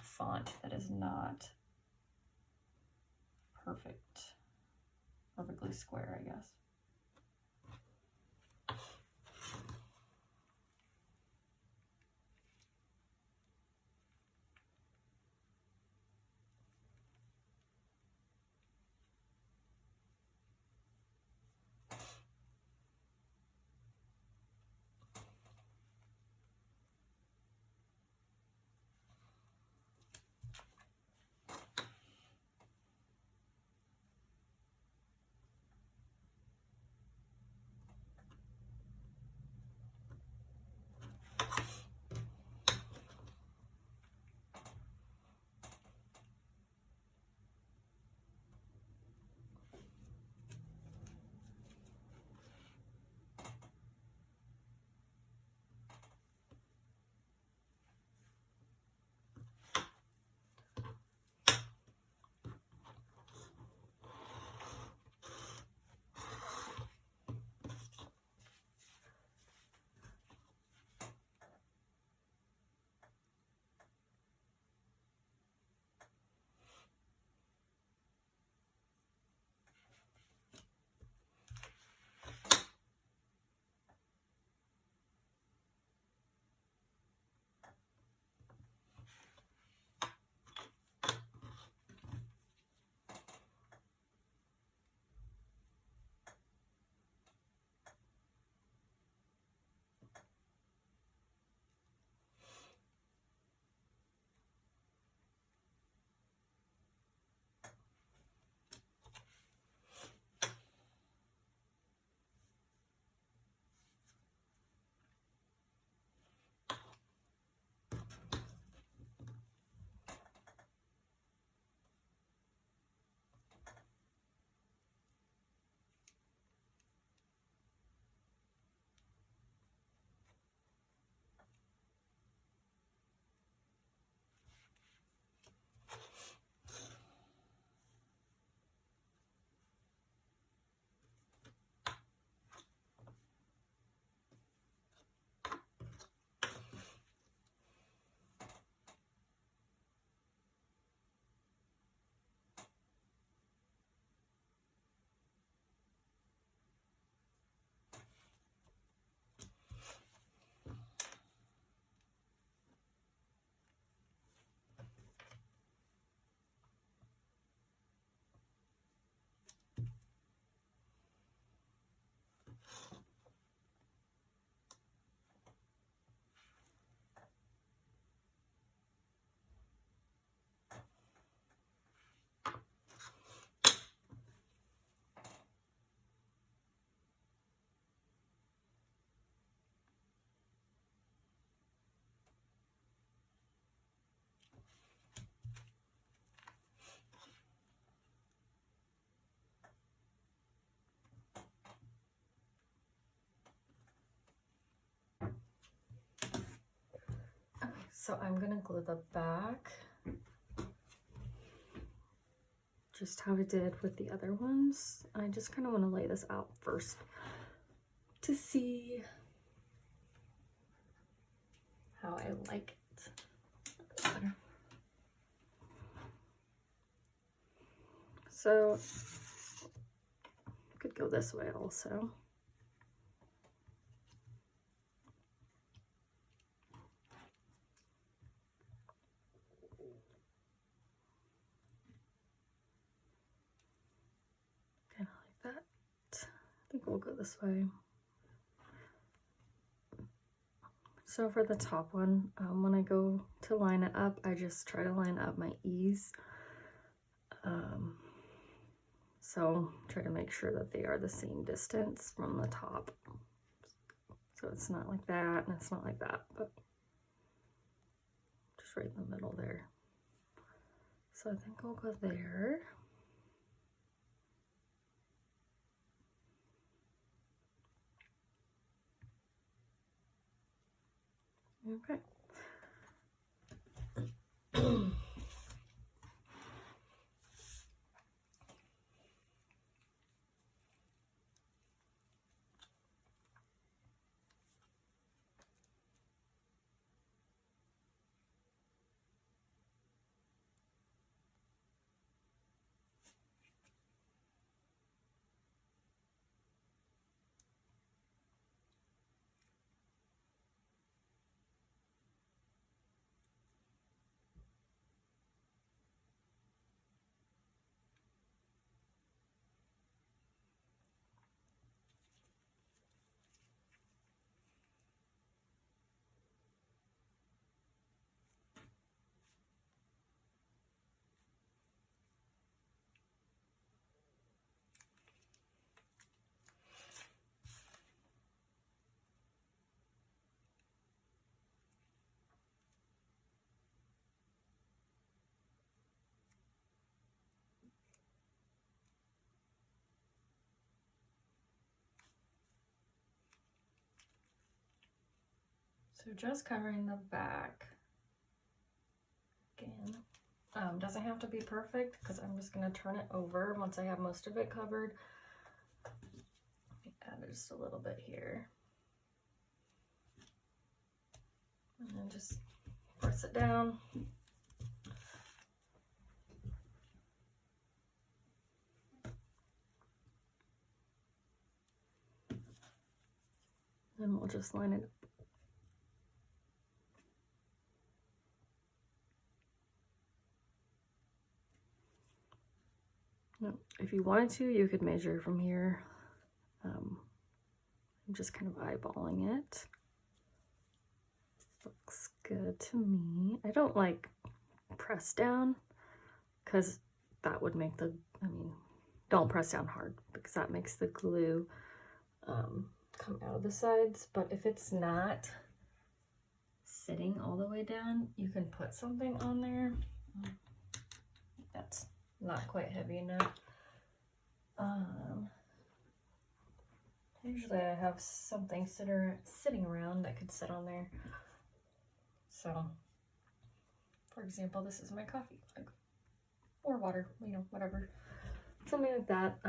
font that is not perfectly square, I guess. So I'm gonna glue the back just how I did with the other ones. I just kind of want to lay this out first to see how I like it. So could go this way also. Kind of like that. I think we'll go this way. So for the top one, when I go to line it up, I just try to line up my E's. So try to make sure that they are the same distance from the top. So it's not like that and it's not like that, but just right in the middle there. So I think I'll go there. Okay. So just covering the back again. Doesn't have to be perfect because I'm just going to turn it over once I have most of it covered. Add just a little bit here. And then just press it down. Then we'll just line it up. No, if you wanted to, you could measure from here. I'm just kind of eyeballing it. Looks good to me. I don't like press down because that would make the, don't press down hard because that makes the glue come out of the sides. But if it's not sitting all the way down, you can put something on there. That's not quite heavy enough. Usually I have something sitting around that could sit on there. So, for example, this is my coffee mug or water, whatever. Something like that.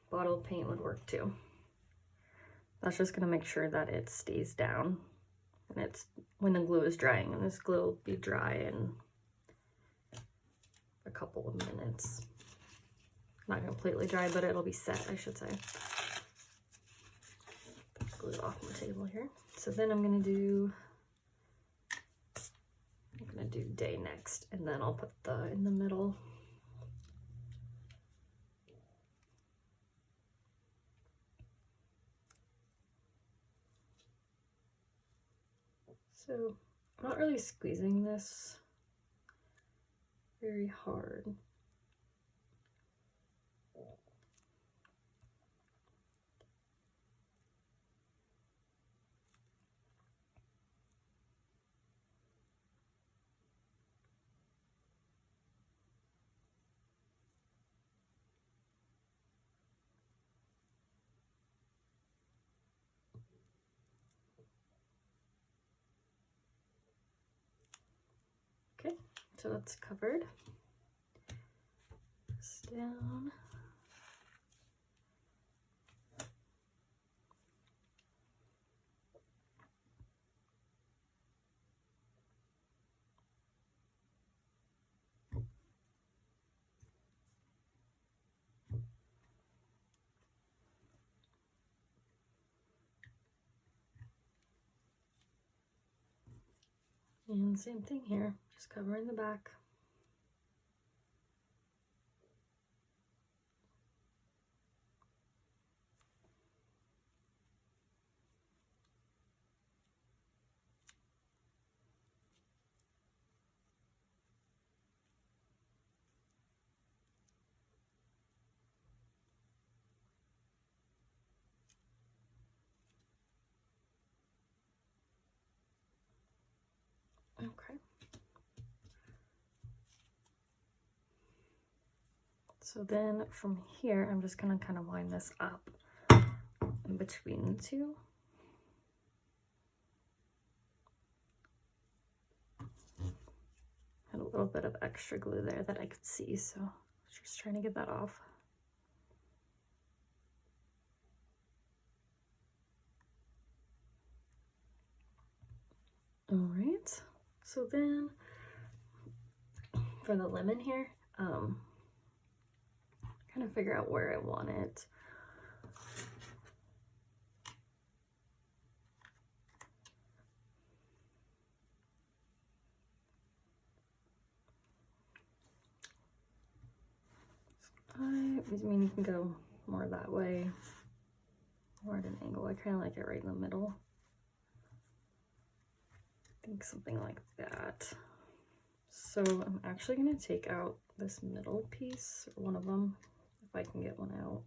Bottle of paint would work too. That's just gonna make sure that it stays down and it's when the glue is drying, and this glue will be dry in a couple of minutes. Not completely dry, but it'll be set, I should say. Glue it off my table here. So then I'm gonna do day next, and then I'll put the in the middle. So I'm not really squeezing this very hard. So that's covered. This down. And same thing here, just covering the back. Okay. So then from here, I'm just gonna kind of line this up in between the two. Had a little bit of extra glue there that I could see, so I was just trying to get that off. All right, so then for the lemon here, kind of figure out where I want it. I mean, you can go more that way or at an angle. I kind of like it right in the middle. I think something like that. So I'm actually going to take out this middle piece, or one of them, if I can get one out.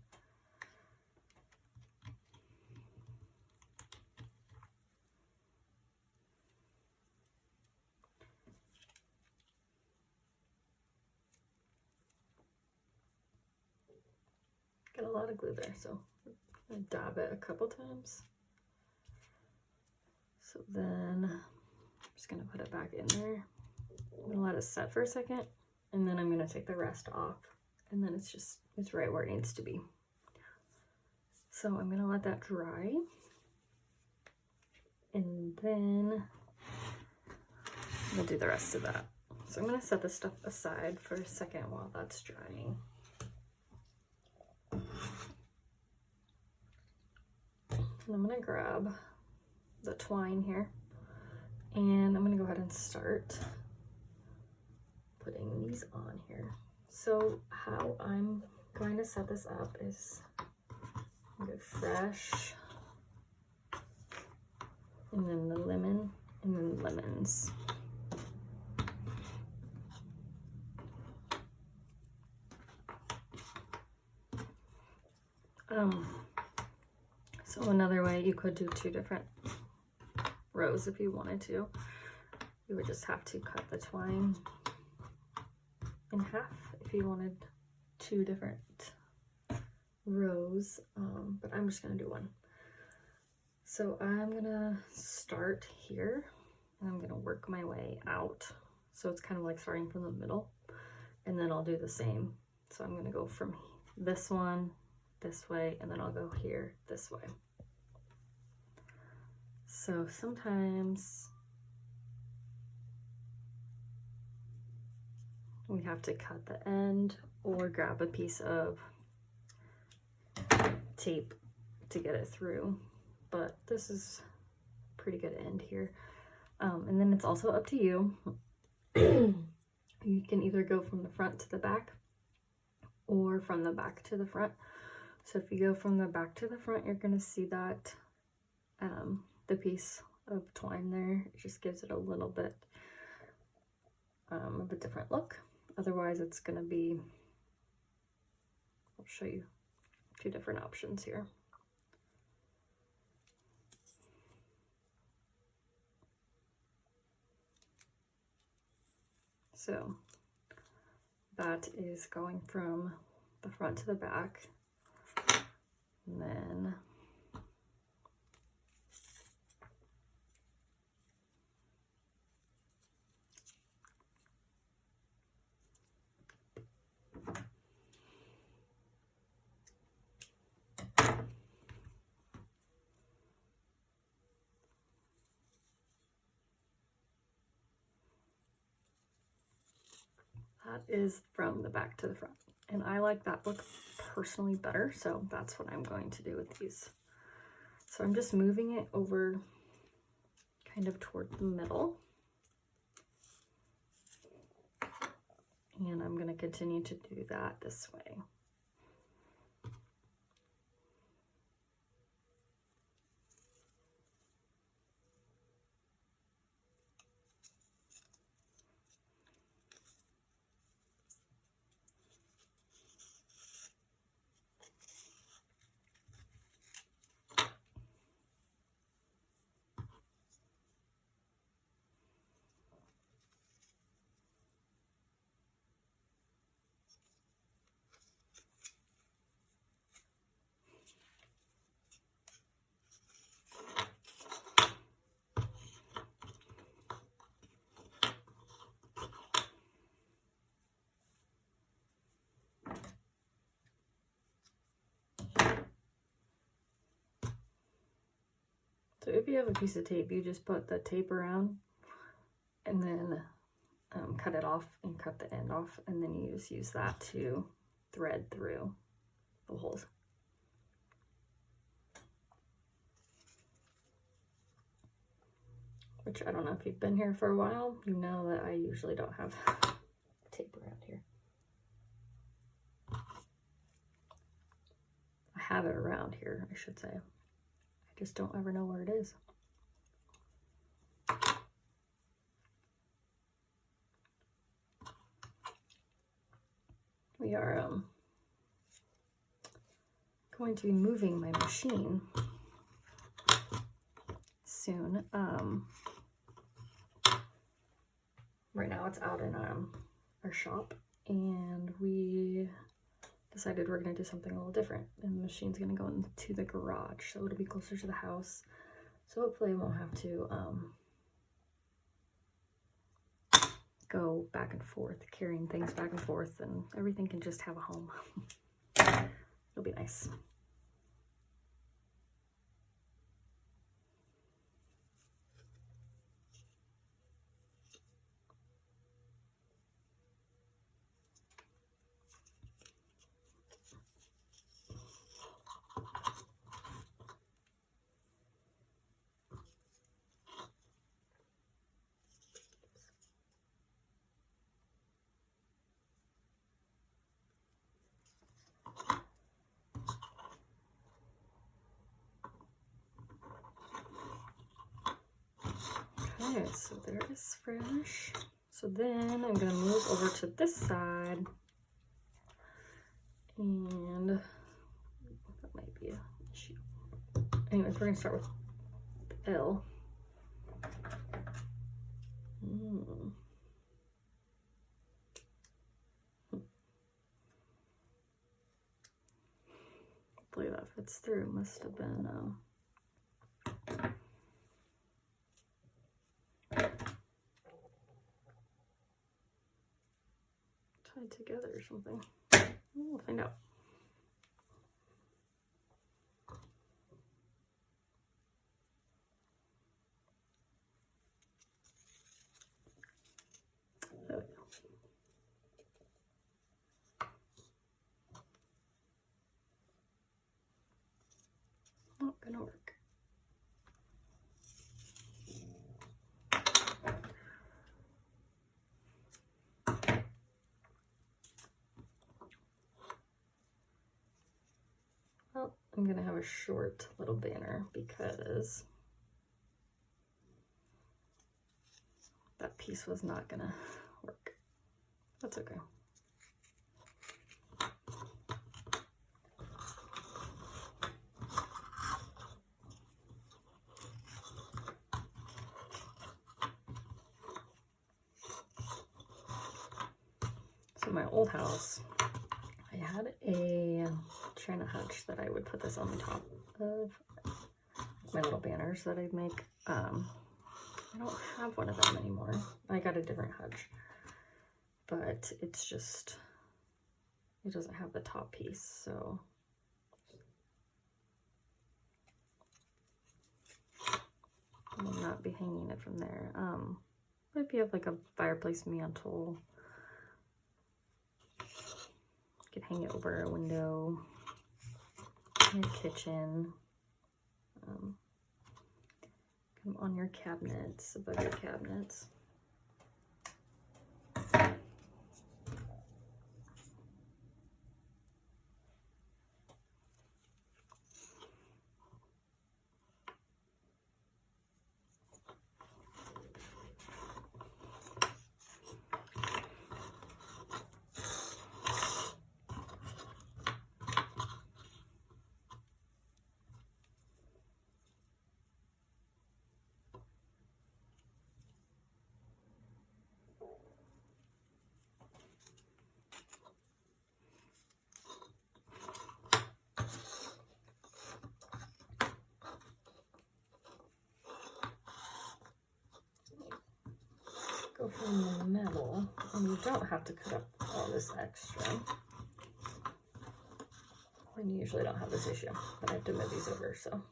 Got a lot of glue there, so I'm gonna dab it a couple times. So then I'm just gonna put it back in there. I'm gonna let it set for a second, and then I'm gonna take the rest off, and then it's right where it needs to be. So I'm gonna let that dry, and then I'm gonna do the rest of that. So I'm gonna set this stuff aside for a second while that's drying. And I'm gonna grab the twine here, and I'm gonna go ahead and start putting these on here. So how I'm going to set this up is go fresh, and then the lemon, and then lemons. So another way, you could do 2 different rows if you wanted to. You would just have to cut the twine in half if you wanted 2 different rows, but I'm just gonna do 1. So I'm gonna start here, and I'm gonna work my way out. So it's kind of like starting from the middle, and then I'll do the same. So I'm gonna go from this one this way, and then I'll go here this way. So sometimes we have to cut the end or grab a piece of tape to get it through, but this is a pretty good end here. And then it's also up to you. You can either go from the front to the back or from the back to the front. So if you go from the back to the front, you're going to see that the piece of twine there, it just gives it a little bit of a different look. Otherwise, it's going to be, I'll show you 2 different options here. So that is going from the front to the back, and then that is from the back to the front. And I like that look personally better, so that's what I'm going to do with these. So I'm just moving it over kind of toward the middle. And I'm going to continue to do that this way. So if you have a piece of tape, you just put the tape around and then cut it off and cut the end off, and then you just use that to thread through the holes. Which I don't know if you've been here for a while, you know that I usually don't have tape around here. I have it around here, I should say. I just don't ever know where it is. We are going to be moving my machine soon. Right now it's out in our shop, and we decided we're going to do something a little different, and the machine's going to go into the garage, so it'll be closer to the house, so hopefully I won't have to go back and forth, carrying things back and forth, and everything can just have a home. It'll be nice. Okay, so there is fresh. So then I'm going to move over to this side, and that might be a issue. Anyways, we're going to start with the L. Hopefully that fits through. Must have been tied together or something. We'll find out. There we go. Not gonna work. Well, I'm gonna have a short little banner because that piece was not gonna work. That's okay. So my old house, I had a China hutch that I would put this on the top of my little banners that I'd make. I don't have one of them anymore. I got a different hutch, but it's just, it doesn't have the top piece, so I will not be hanging it from there. But if you have like a fireplace mantle, hang it over a window, in your kitchen, come on your cabinets, above your cabinets. Go from the middle, and you don't have to cut up all this extra. And you usually don't have this issue, but I have to move these over, so.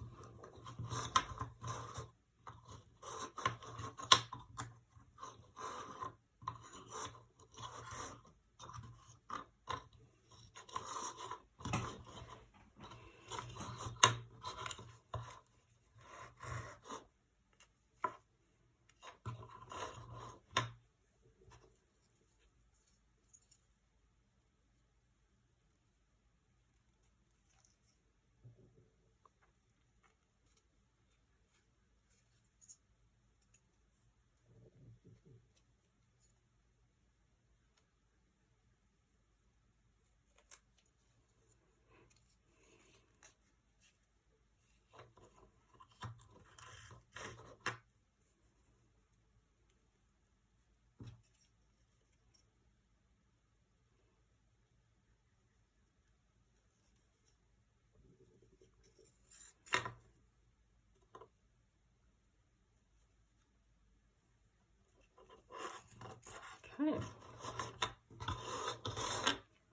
Okay.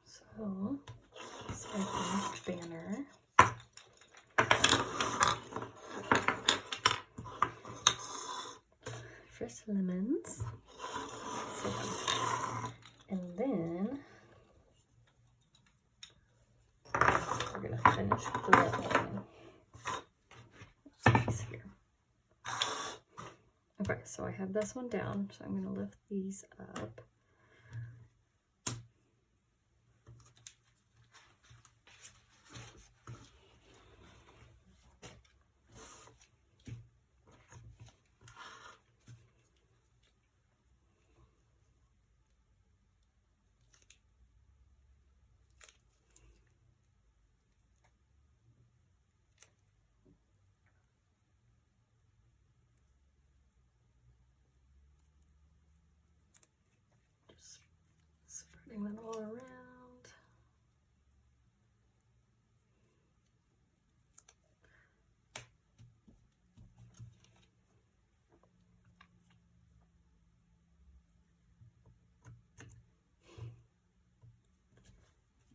So, this is my finished banner. Fresh lemons. And then we're gonna finish grilling. This here. Okay, so I have this one down, so I'm gonna lift these up. Spreading that all around.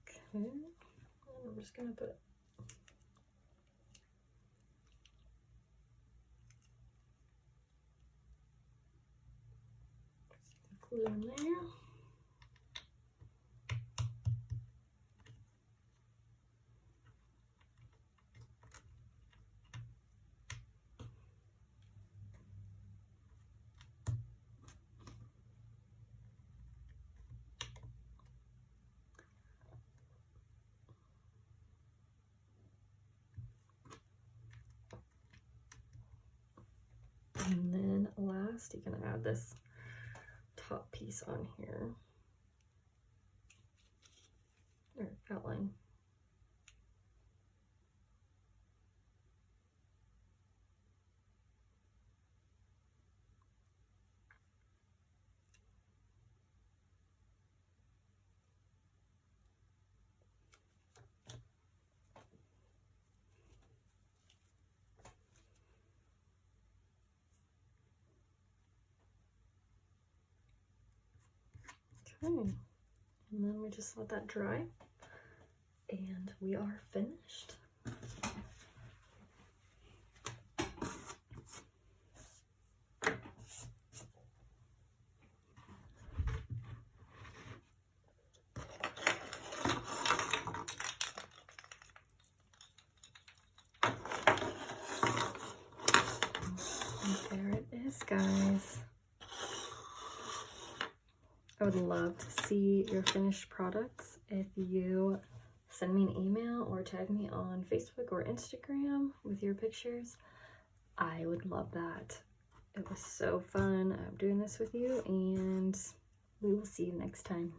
Okay, and I'm just gonna put glue in there. And then last, you're gonna add this top piece on here, or outline. Okay, and then we just let that dry, and we are finished. would love to see your finished products. If you send me an email or tag me on Facebook or Instagram with your pictures, I would love that. It was so fun doing this with you, and we will see you next time.